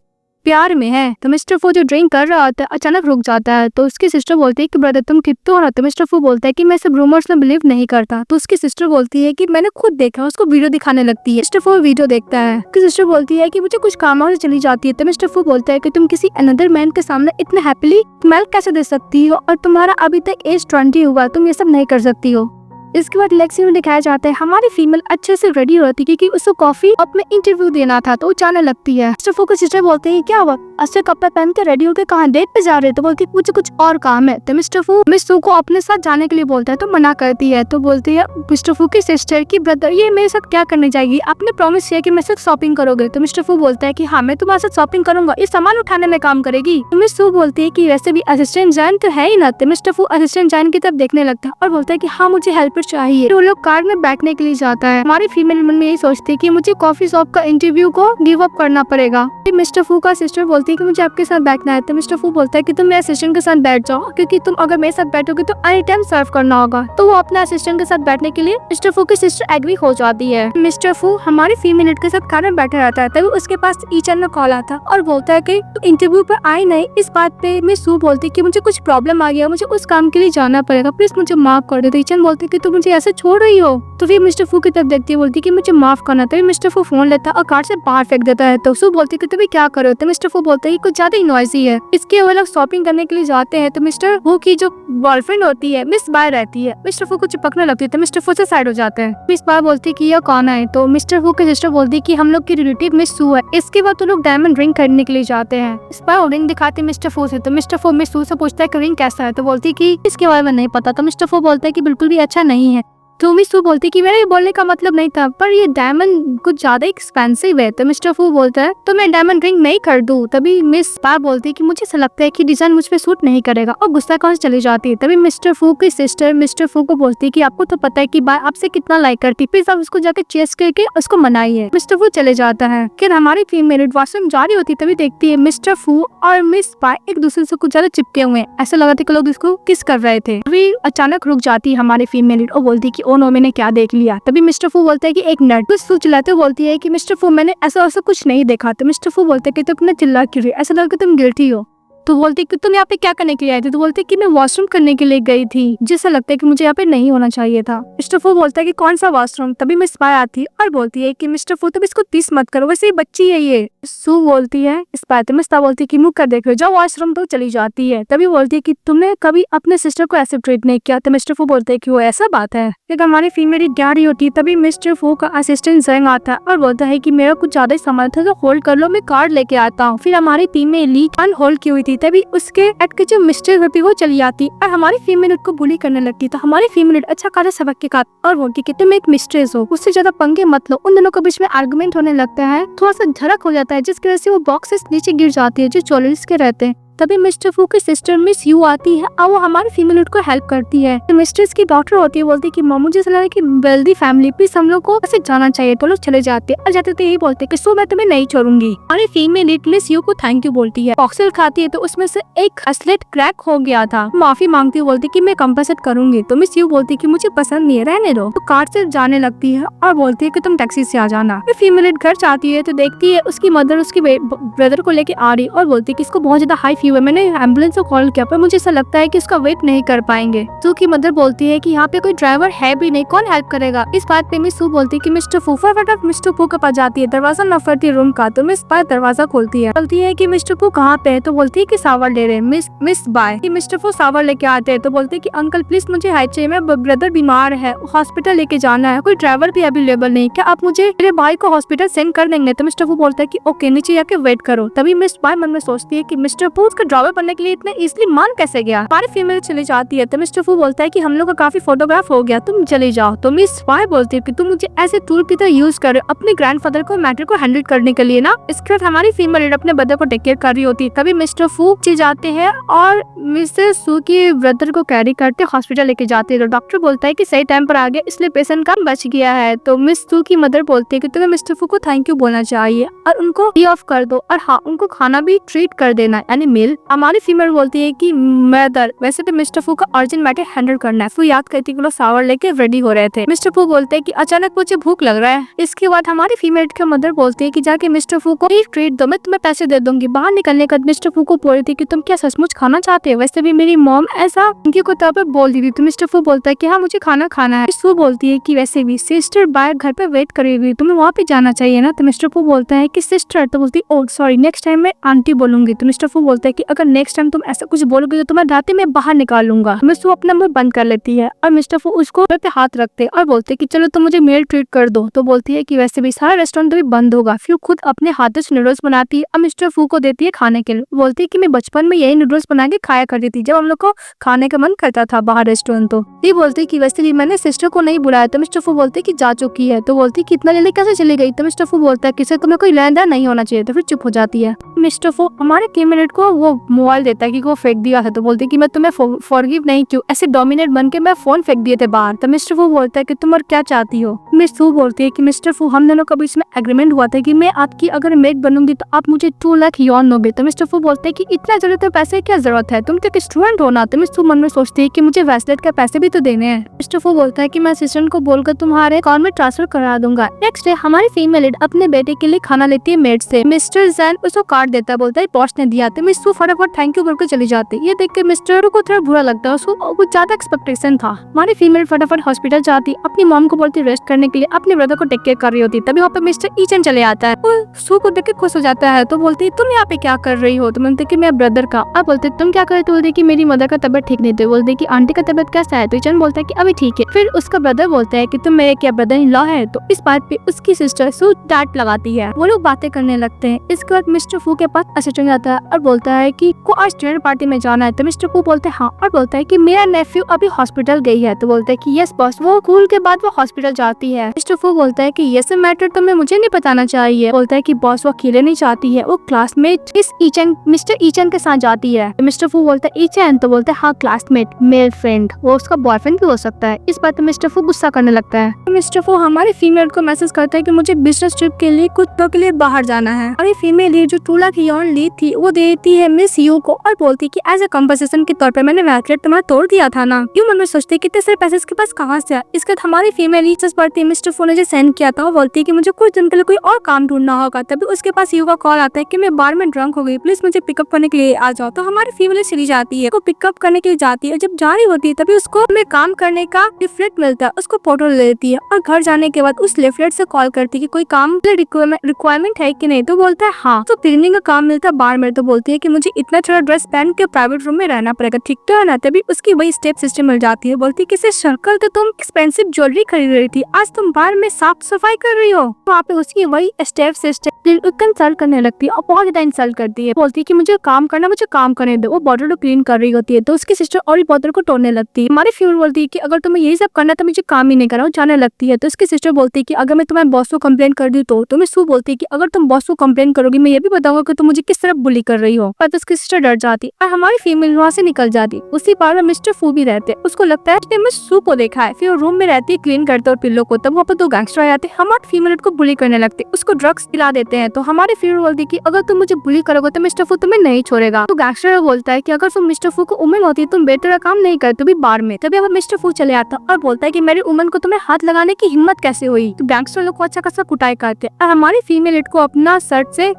प्यार में है। तो मिस्टर फू जो ड्रिंक कर रहा होता है अचानक रुक जाता है। तो उसकी सिस्टर बोलती है कि ब्रदर तुम ठीक तो हो। तो मिस्टर फू बोलता है कि मैं सब रूमर्स में बिलीव नहीं करता। तो उसकी सिस्टर बोलती है कि मैंने खुद देखा, उसको वीडियो दिखाने लगती है। मिस्टर फू वीडियो देखता है। उसकी सिस्टर बोलती है कि मुझे कुछ काम से चली जाती है। तो मिस्टर फू बोलता है कि तुम किसी अनदर मैन के सामने इतने हैप्पीली स्माइल कैसे दे सकती हो, और तुम्हारा अभी तक एज 20 हुआ, तुम ये सब नहीं कर सकती हो। इसके बाद लेक्सी में दिखाया जाता है हमारी फीमेल अच्छे से रेडी होती है क्योंकि उसको कॉफी अपने इंटरव्यू देना था। तो वो जाने लगती है। मिस्टर फू की सिस्टर बोलते हैं क्या हुआ, अच्छे कपड़े पहन के रेडी होकर कहाँ डेट पे जा रहे। तो बोलती है मुझे कुछ और काम है। तो मिस्टर फू मिस सू को अपने साथ जाने के लिए बोलता है तो मना करती है। तो बोलती है मिस्टर फू की सिस्टर की ब्रदर ये मेरे साथ क्या करने जाएगी, आपने प्रॉमिस किया कि मेरे साथ शॉपिंग करोगे। तो मिस्टर फू बोलता है कि हाँ मैं तुम्हारे साथ शॉपिंग करूंगा, ये सामान उठाने में काम करेगी। तो मिस सू बोलती है कि वैसे भी असिस्टेंट जैन तो है ही ना। तो मिस्टर फू असिस्टेंट जैन की तरफ देखने लगता है और बोलता है कि हाँ मुझे हेल्पर चाहिए। तो लोग कार में बैठने के लिए जाता है। हमारी फीमेल मन में यही सोचती है कि मुझे कॉफी शॉप का इंटरव्यू को गिव अप करना पड़ेगा। मिस्टर फू का सिस्टर बोलती है कि मुझे आपके साथ बैठना है। तो मिस्टर फू बोलता है कि तुम मेरे असिस्टेंट के साथ बैठ जाओ क्योंकि तुम अगर मेरे साथ बैठोगे तो एनी टाइम सर्व करना होगा। तो वो अपने असिस्टेंट के साथ बैठने के लिए मिस्टर फू की सिस्टर एग्री हो जाती है। मिस्टर फू हमारी फीमेल के साथ कार में बैठा रहता है। तभी उसके पास ईचन में कॉल आता और बोलता है कि इंटरव्यू पर आई नहीं। इस बात पे मिस सू बोलती है कि मुझे कुछ प्रॉब्लम आ गया, मुझे उस काम के लिए जाना पड़ेगा, प्लीज मुझे माफ कर दे। तो ईचन बोलती है कि तुम मुझे ऐसे छोड़ रही हो। तो फिर मिस्टर फू की तरफ देखती है, बोलती है कि मुझे माफ करना। तभी मिस्टर फू फोन लेता है और कार से बाहर फेंक देता है। तो सू बोलती है कि तुम्हें क्या करो। तो मिस्टर फू बोलते हैं कि कुछ ज्यादा ही नॉइजी है। इसके वो लोग शॉपिंग करने के लिए जाते हैं। तो मिस्टर फू की जो गर्लफ्रेंड होती है मिस बाय रहती है, मिस्टर फू को चिपकने लगती है। तो मिस्टर फू से साइड हो जाते हैं। मिस बाय बोलती है कि ये कौन है। तो मिस्टर फू की सिस्टर बोलती है कि हम लोग की रिलेटिव मिस सू है। इसके बाद तो लोग डायमंड रिंग खरीदने के लिए जाते हैं। इस बार रिंग दिखाते हैं मिस्टर फू से। तो मिस्टर फू मिस सू से पूछता है कि रिंग कैसा है। तो बोलती है कि इसके बारे में नहीं पता। तो मिस्टर फू बोलता है कि बिल्कुल भी अच्छा नहीं है। तो मिस सू बोलती कि मेरे बोलने का मतलब नहीं था, पर ये डायमंड कुछ ज्यादा एक्सपेंसिव है। तो मिस्टर फू बोलता है तो मैं डायमंड रिंग नहीं खरीदूं। तभी मिस पा बोलती है कि मुझे ऐसा लगता है कि डिजाइन मुझ पे सूट नहीं करेगा और गुस्सा कर चली जाती है। तभी मिस्टर फू की सिस्टर मिस्टर फू को बोलती है कि आपको तो पता है कि बाय आपसे कितना लाइक करती, प्लीज आप उसको जाके चेस करके उसको मनाइए। मिस्टर फू चले जाता है। फिर हमारी फीमेल वॉशरूम जा रही होती तभी देखती है मिस्टर फू और मिस पा एक दूसरे से कुछ ज्यादा चिपके हुए हैं। ऐसा लगा था कि लोग इसको किस कर रहे थे। अभी अचानक रुक जाती है हमारी फीमेल और बोलती कि ओ नो मैंने क्या देख लिया। तभी मिस्टर फू बोलता है कि एक मिनट। तो सू चिल्लाते बोलती है कि मिस्टर फू मैंने ऐसा कुछ नहीं देखा। तो मिस्टर फू बोलते है कि तुम चिल्ला क्यों रही, ऐसा लग तुम गिल्टी हो। तो बोलती कि तुम यहाँ पे क्या करने के लिए आई थी। तो बोलते कि मैं वॉशरूम करने के लिए गई थी, जिससे लगता है कि मुझे यहाँ पे नहीं होना चाहिए था। मिस्टर फू बोलता है कि कौन सा वॉशरूम। तभी मिस स्पाई आती है और बोलती है कि मिस्टर फू तुम इसको तीस मत करो, वैसे ही बच्ची है ये। सू बोलती है स्पाई, तो मिस बोलती है कि मुँह कर देख रहे जाओ वॉशरूम। तो चली जाती है। तभी बोलती है कि तुमने कभी अपने सिस्टर को ऐसे ट्रीट नहीं किया। तो मिस्टर फू बोलते है कि वो ऐसा बात है। फिर हमारी फीमेल जा रही होती है, तभी मिस्टर फू का असिस्टेंट जंग आता है और बोलता है कि मेरा कुछ ज्यादा ही सामान था, तो होल्ड कर लो, मैं कार्ड लेके आता हूँ। फिर हमारी फीमेल लीक होल्ड की हुई थी, तभी उसके एट के जो मिस्टर होती वो चली आती और हमारी फीमेल उसको बुली करने लगती। तो हमारी फीमेल अच्छा खासा सबक के साथ और बोलती कि तुम एक मिस्ट्रेस हो, उससे ज्यादा पंगे मत लो। उन दोनों के बीच में आर्गुमेंट होने लगता है, थोड़ा सा झड़क हो जाता है, जिसकी वजह से वो बॉक्सेस नीचे गिर जाती है जो ज्वेलरीज के रहते हैं। तभी मिस्टर फू की सिस्टर मिस यू आती है और वो हमारी फीमेल को हेल्प करती है। तो मिस्टर्स की डॉक्टर होती है, बोलती है कि मुझे ऐसा लग रहा है कि वेल्दी फैमिली प्लीज हम लोग को ऐसे जाना चाहिए। तो लोग चले जाते हैं और जाते तो यही बोलते हैं कि सो मैं तुम्हें नहीं छोड़ूंगी। हमारी फीमेल मिस यू को थैंक यू बोलती है। बॉक्सल खाती है तो उसमें से एक हसलेट क्रैक हो गया था, माफी मांगती है, बोलती कि मैं कंपनसेट करूंगी। तो मिस यू बोलती कि मुझे पसंद नहीं है, रहने दो। तो कार से जाने लगती है और बोलती है कि तुम टैक्सी से आ जाना। फीमेल घर जाती है तो देखती है उसकी मदर उसकी ब्रदर को लेके आ रही और बोलती है कि इसको बहुत ज्यादा हाई फीवर, मैंने एम्बुलेंस को कॉल किया पर मुझे ऐसा लगता है कि उसका वेट नहीं कर पाएंगे। सू की मदर बोलती है कि यहाँ पे कोई ड्राइवर है भी नहीं, कौन हेल्प करेगा। इस बात पे मिस सू बोलती है कि मिस्टर फू। फटाफट मिस्टर फू के पास जाती है, दरवाजा नॉक करती है रूम का। तो मिस बाय दरवाजा खोलती है, बोलती है कि मिस्टर फू कहाँ पे है। तो बोलती है कि सावर ले रहे। मिस बाय कि मिस्टर फू सावर लेके आते हैं। तो बोलते है कि अंकल प्लीज मुझे हाइट चाहिए, मेरा ब्रदर बीमार है, हॉस्पिटल लेके जाना है, कोई ड्राइवर भी अवेलेबल नहीं, क्या आप मुझे मेरे भाई को हॉस्पिटल सेंड कर देंगे। तो मिस्टर फू बोलता है कि ओके नीचे जाके वेट करो। तभी मिस बाय मन में सोचती है कि मिस्टर फू उसका ड्राइवर बनने के लिए इतने इजिली मान कैसे गया। हमारी फीमेल चली जाती है तो मिस्टर फू बोलता है कि हम लोग का काफी फोटोग्राफ हो गया, तुम चले जाओ। तो मिस वाई बोलती है कि तुम मुझे ऐसे टूल की तरह यूज कर अपने ग्रैंडफादर को मैटर को हैंडल करने के लिए ना। इसके बाद हमारी फीमेल अपने ब्रदर को टेक केयर कर रही होती है। तभी मिस्टर फू चले जाते हैं और मिस्टर सू के ब्रदर को कैरी करते हॉस्पिटल लेके जाते हैं। तो डॉक्टर बोलता है कि सही टाइम पर आ गया, इसलिए पेशेंट का बच गया है। तो मिस सू की मदर बोलती है कि तुम्हें मिस्टर फू को थैंक यू बोलना चाहिए और उनको टी ऑफ कर दो और हाँ उनको खाना भी ट्रीट कर देना यानी मील। हमारी फीमेल बोलती है कि मदर वैसे तो मिस्टर फू का अर्जेंट मैटर हैंडल करना है। फू याद करती है कि लोग सावर लेके रेडी हो रहे थे। मिस्टर फू बोलते हैं कि अचानक मुझे भूख लग रहा है। इसके बाद हमारी फीमेल की मदर बोलती है कि जाके मिस्टर फू को ट्रीट दो, मैं तुम्हें पैसे दे दूंगी। बाहर निकलने का मिस्टर फू को बोल थी कि तुम क्या सचमुच खाना चाहते हो, वैसे भी मेरी मॉम ऐसा उनकी को तौर पर बोल दी थी। तो मिस्टर फू बोलता है कि हाँ मुझे खाना खाना है। फू बोलती है कि वैसे भी सिस्टर बाहर घर पे वेट करेगी, तुम्हें वहाँ पे जाना चाहिए ना। तो मिस्टर फू बोलता है कि सिस्टर। तो बोलती है ओह सॉरी नेक्स्ट टाइम मैं आंटी बोलूंगी। तो मिस्टर फू बोलता है कि अगर नेक्स्ट टाइम तुम ऐसा कुछ बोलोगे तो तुम्हें रात में बाहर निकाल लूंगा। मिस फू अपना मुंह बंद कर लेती है और मिस्टर फू उसको पे हाथ रखते और बोलते कि चलो तुम मुझे मेल ट्रीट कर दो। तो बोलती है कि वैसे भी सारा रेस्टोरेंट तो भी बंद होगा। फिर खुद अपने हाथों से नूडल्स बनाती है और मिस्टर फू को देती है खाने के लिए। बोलती है कि मैं बचपन में यही नूडल्स बना के खाया करती थी जब हम लोग को खाने का मन करता था बाहर रेस्टोरेंट। तो ये बोलती है कि वैसे भी मैंने सिस्टर को नहीं बुलाया। तो मिस्टर फू बोलते कि जा चुकी है। तो बोलती कि इतना जल्दी कैसे चली गई। तो मिस्टर फू बोलता है किसी तुम्हें कोई लेन देन नहीं होना चाहिए। तो फिर चुप हो जाती है। मिस्टर फू हमारे कैमरेट को वो मोबाइल देता है कि वो फेंक दिया है। तो बोलती कि मैं तुम्हें फॉरगिव नहीं क्यों, ऐसे डोमिनेट बन के मैं फोन फेंक दिए थे बाहर। तो मिस्टर फू बोलता है कि तुम और क्या चाहती हो। मिस फू बोलती है कि मिस्टर फू हम दोनों के बीच में एग्रीमेंट हुआ था कि मैं आपकी अगर मेड बनूंगी तो आप मुझे 2 लाख यॉन दोगे। तो मिस्टर फू बोलते हैं कि इतना जरूरत है पैसे क्या जरूरत है, तुम तो एक स्टूडेंट हो ना। तो मिस फू मन में सोचती है कि मुझे वैसलेट के पैसे भी तो देने हैं। मिस्टर फू बोलता है कि मैं असिस्टेंट को बोलकर तुम्हारे अकाउंट में ट्रांसफर करा दूंगा। नेक्स्ट डे हमारी फीमेल अपने बेटे के लिए खाना लेती है मेड से। मिस्टर जैन उसको कार्ड देता है, बोलता है बॉस ने दिया। तो मिस फू फटाफट थैंक यू बोलकर चली जाती है। ये देख के मिस्टर को थोड़ा बुरा लगता है, उसको कुछ ज्यादा एक्सपेक्टेशन था। हमारी फीमेल फटाफट हॉस्पिटल जाती, अपनी मॉम को बोलती रेस्ट करने के लिए, अपने ब्रदर को टेक केयर कर रही होती। तभी वहाँ पे मिस्टर ईचन चले आता है। वो सू को देख के खुश हो जाता है। तो बोलती तुम यहाँ पे क्या कर रही हो। तो बोलते कि मेरे ब्रदर का। अब बोलते तुम क्या कर रहे। तो बोलते कि मेरी मदर का तबियत ठीक नहीं थी। बोलते कि आंटी का तबियत कैसा है। तो ईचन बोलता है कि अभी ठीक है। फिर उसका ब्रदर बोलता है कि तुम मेरे क्या ब्रदर इन लॉ है। तो इस बात पे उसकी सिस्टर सू डांट लगाती है। वो लोग बातें करने लगते हैं। इसके बाद मिस्टर फू के पास असिस्टेंट आता है और बोलता है कि को आज डिनर पार्टी में जाना है। तो मिस्टर फू बोलते हैं हाँ और बोलता है कि मेरा नेफ्यू अभी हॉस्पिटल गई है। तो बोलता है कि यस बॉस। वो स्कूल के बाद वो हॉस्पिटल जाती है। मिस्टर फू बोलता है कि ये सब मैटर तो मैं मुझे नहीं बताना चाहिए। बोलता है कि बॉस वो अकेले नहीं जाती है, वो क्लासमेट इस ईचन मिस्टर ईचन के साथ जाती है। तो मिस्टर फू बोलता है ईचन। तो बोलता है हाँ क्लासमेट मेल फ्रेंड, वो उसका बॉयफ्रेंड भी हो सकता है। इस बात पे मिस्टर फू गुस्सा करने लगता है। मिस्टर फू हमारे फीमेल को मैसेज करता है कि मुझे बिजनेस ट्रिप के लिए कुछ तो के लिए बाहर जाना है। और फीमेल जो 2 लाख यॉन ली थी वो देती है मिस यू को और बोलती कि एज ए कंपनसेशन के तौर पर मैंने ब्रेसलेट तुम्हारा तोड़ दिया था ना। यू मन में सोचती कि इतने सारे पैसे इसके पास कहाँ से आए। इसके बाद हमारी फीमेल रीचर्स पढ़ती है मिस्टर फू ने जो सेंड किया था, वो बोलती है कि मुझे कुछ दिन के लिए कोई और काम ढूंढना होगा। तभी उसके पास यू का कॉल आता है कि मैं बार में ड्रंक हो गई, प्लीज मुझे पिकअप करने के लिए आ जाओ। तो हमारी फीमेल चली जाती है, पिकअप करने के लिए जाती है। जब जा रही होती है तभी उसको में काम करने का लिफलेट मिलता है, उसको फोटो ले लेती है और घर जाने के बाद उस लिफलेट से कॉल करती है कि कोई काम रिक्वायरमेंट है कि नहीं। तो बोलता है हाँ। तो क्लीनिंग का काम मिलता है बार में। तो बोलती है कि मुझे इतना छोटा ड्रेस पहन के प्राइवेट रूम में रहना पड़ेगा, ठीक तो है ना। तभी उसकी वही स्टेप सिस्टम मिल जाती है। बोलती है कि सर्कल तो तुम एक्सपेंसिव ज्वेलरी खरीद रही थी, आज तुम बार में साफ सफाई कर रही हो। तो वहाँ पे उसकी वही स्टेप सिस्टम इंसल्ट करने लगती है और बहुत ज्यादा इंसल्ट करती है। बोलती है कि मुझे काम करना, मुझे काम करने दो। वो बॉटल को क्लीन कर रही होती है तो उसकी सिस्टर और बॉटल को तोड़ने लगती है। हमारी फीमेल बोलती है कि अगर तुम्हें यही सब करना तो मुझे काम ही नहीं कराओ, जाने लगती है। तो उसकी सिस्टर बोलती है कि अगर मैं तुम्हारे बॉस को कंप्लेन कर दी तो मैं सू बोलती है कि अगर तुम बॉस को कंप्लेन करोगी मैं ये भी बताऊंगा कि तुम मुझे किस तरह बुली कर रही हो। पर तो उसकी सिस्टर डर जाती और हमारी फीमेल वहाँ से निकल जाती। उसी बार में मिस्टर फू भी रहते, उसको लगता है कि मैं सू को देखा है। फिर रूम में रहती है क्लीन करते और पिल्लो को। तब वहाँ पर दो गैंगस्टर आ जाते, हमारी फीमेल को बुली करने लगते, उसको ड्रग्स पिला देते हैं। तो हमारी फीमेल बोलती है कि अगर तुम मुझे बुली करोगे तो मिस्टर फू तुम्हें नहीं छोड़ेगा। तो गैंगस्टर बोलता है कि अगर तुम मिस्टर फू को उम्र होती है तुम बेटर काम नहीं करते भी बार में। तभी अब मिस्टर फू चले आता और बोलता है कि मेरी उम्र को तुम्हें हाथ लगाने की हिम्मत कैसे हुई। तो गैंगस्टर लोग को अच्छा खासा कुटाई करते और हमारी फीमेल को अपना शर्ट से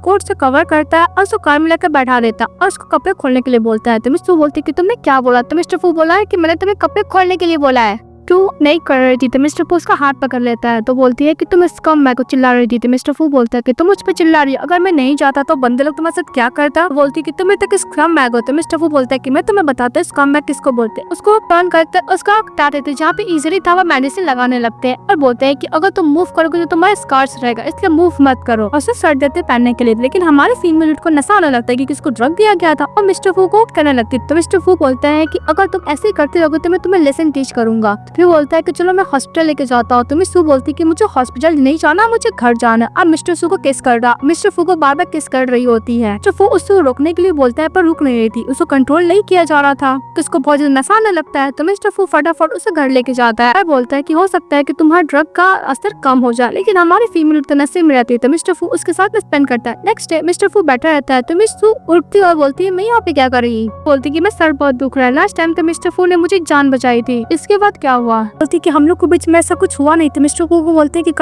कोट से कवर करता है और उसको कार में लेकर बैठा देता और उसको कपड़े खोलने के लिए बोलता है। तो मिस्टर फू बोलती है कि तुमने क्या बोला। तो मिस्टर फू बोला है कि मैंने तुम्हें कपड़े खोलने के लिए बोला है, तू नहीं कर रही थी। तो मिस्टर फू उसका हाथ पकड़ लेता है। तो बोलती है कि तुम इस कम मैं को चिल्ला रही थी। तो मिस्टर फू बोलता है कि तुम मुझ पे चिल्ला रही हो, अगर मैं नहीं जाता तो बंदे लोग तुम्हारे साथ क्या करता। बोलती है कि तुम्हें तक इस कम बैग हो। तो मिस्टर फू बोलता है कि मैं तुम्हें बताता इस कम बैग किसको बोलते हैं। उसको टर्न करते उसका हटा देते, जहाँ पे इजीली था वो मेडिसिन लगाने लगते हैं और बोलते हैं कि अगर तुम मूव करोगे तो तुम्हारा स्कार्स रहेगा, इसलिए मूव मत करो। और उसे सर देते पहनने के लिए। लेकिन हमारे फीमेल को नशा आने लगता है कि किसको ड्रग दिया गया था और मिस्टर फू को करने लगती। तो मिस्टर फू बोलता है कि अगर तुम ऐसे ही करते रहोगे तो मैं तुम्हें लेसन टीच करूंगा। फिर बोलता है कि चलो मैं हॉस्पिटल लेके जाता हूँ। तो मिस सू बोलती कि मुझे हॉस्पिटल नहीं जाना, मुझे घर जाना। अब मिस्टर सू को किस कर रहा, मिस्टर फू को बार बार किस कर रही होती है। तो फू उसको रोकने के लिए बोलता है पर रुक नहीं रही थी, उसको कंट्रोल नहीं किया जा रहा था, तो उसको बहुत ज्यादा नशा आने लगता है। तो मिस्टर फू फटाफट उसे घर लेके जाता है और बोलता है कि हो सकता है कि तुम्हारा ड्रग का असर कम हो जाए। लेकिन हमारी फीमेल तो नशे में रहती है तो मिस्टर फू उसके साथ स्पेंड करता है। नेक्स्ट डे मिस्टर फू बैठा रहता है तो मिस सू उठती और बोलती है मैं यहाँ पे क्या कर रही। बोलती कि मैं सर बहुत दुख रहा है, लास्ट टाइम तो मिस्टर फू ने मुझे जान बचाई थी, इसके बाद क्या हुआ। बोलती कि हम लोग के बीच में ऐसा कुछ हुआ नहीं। तो मिस्टर फू को बोलते हैं कि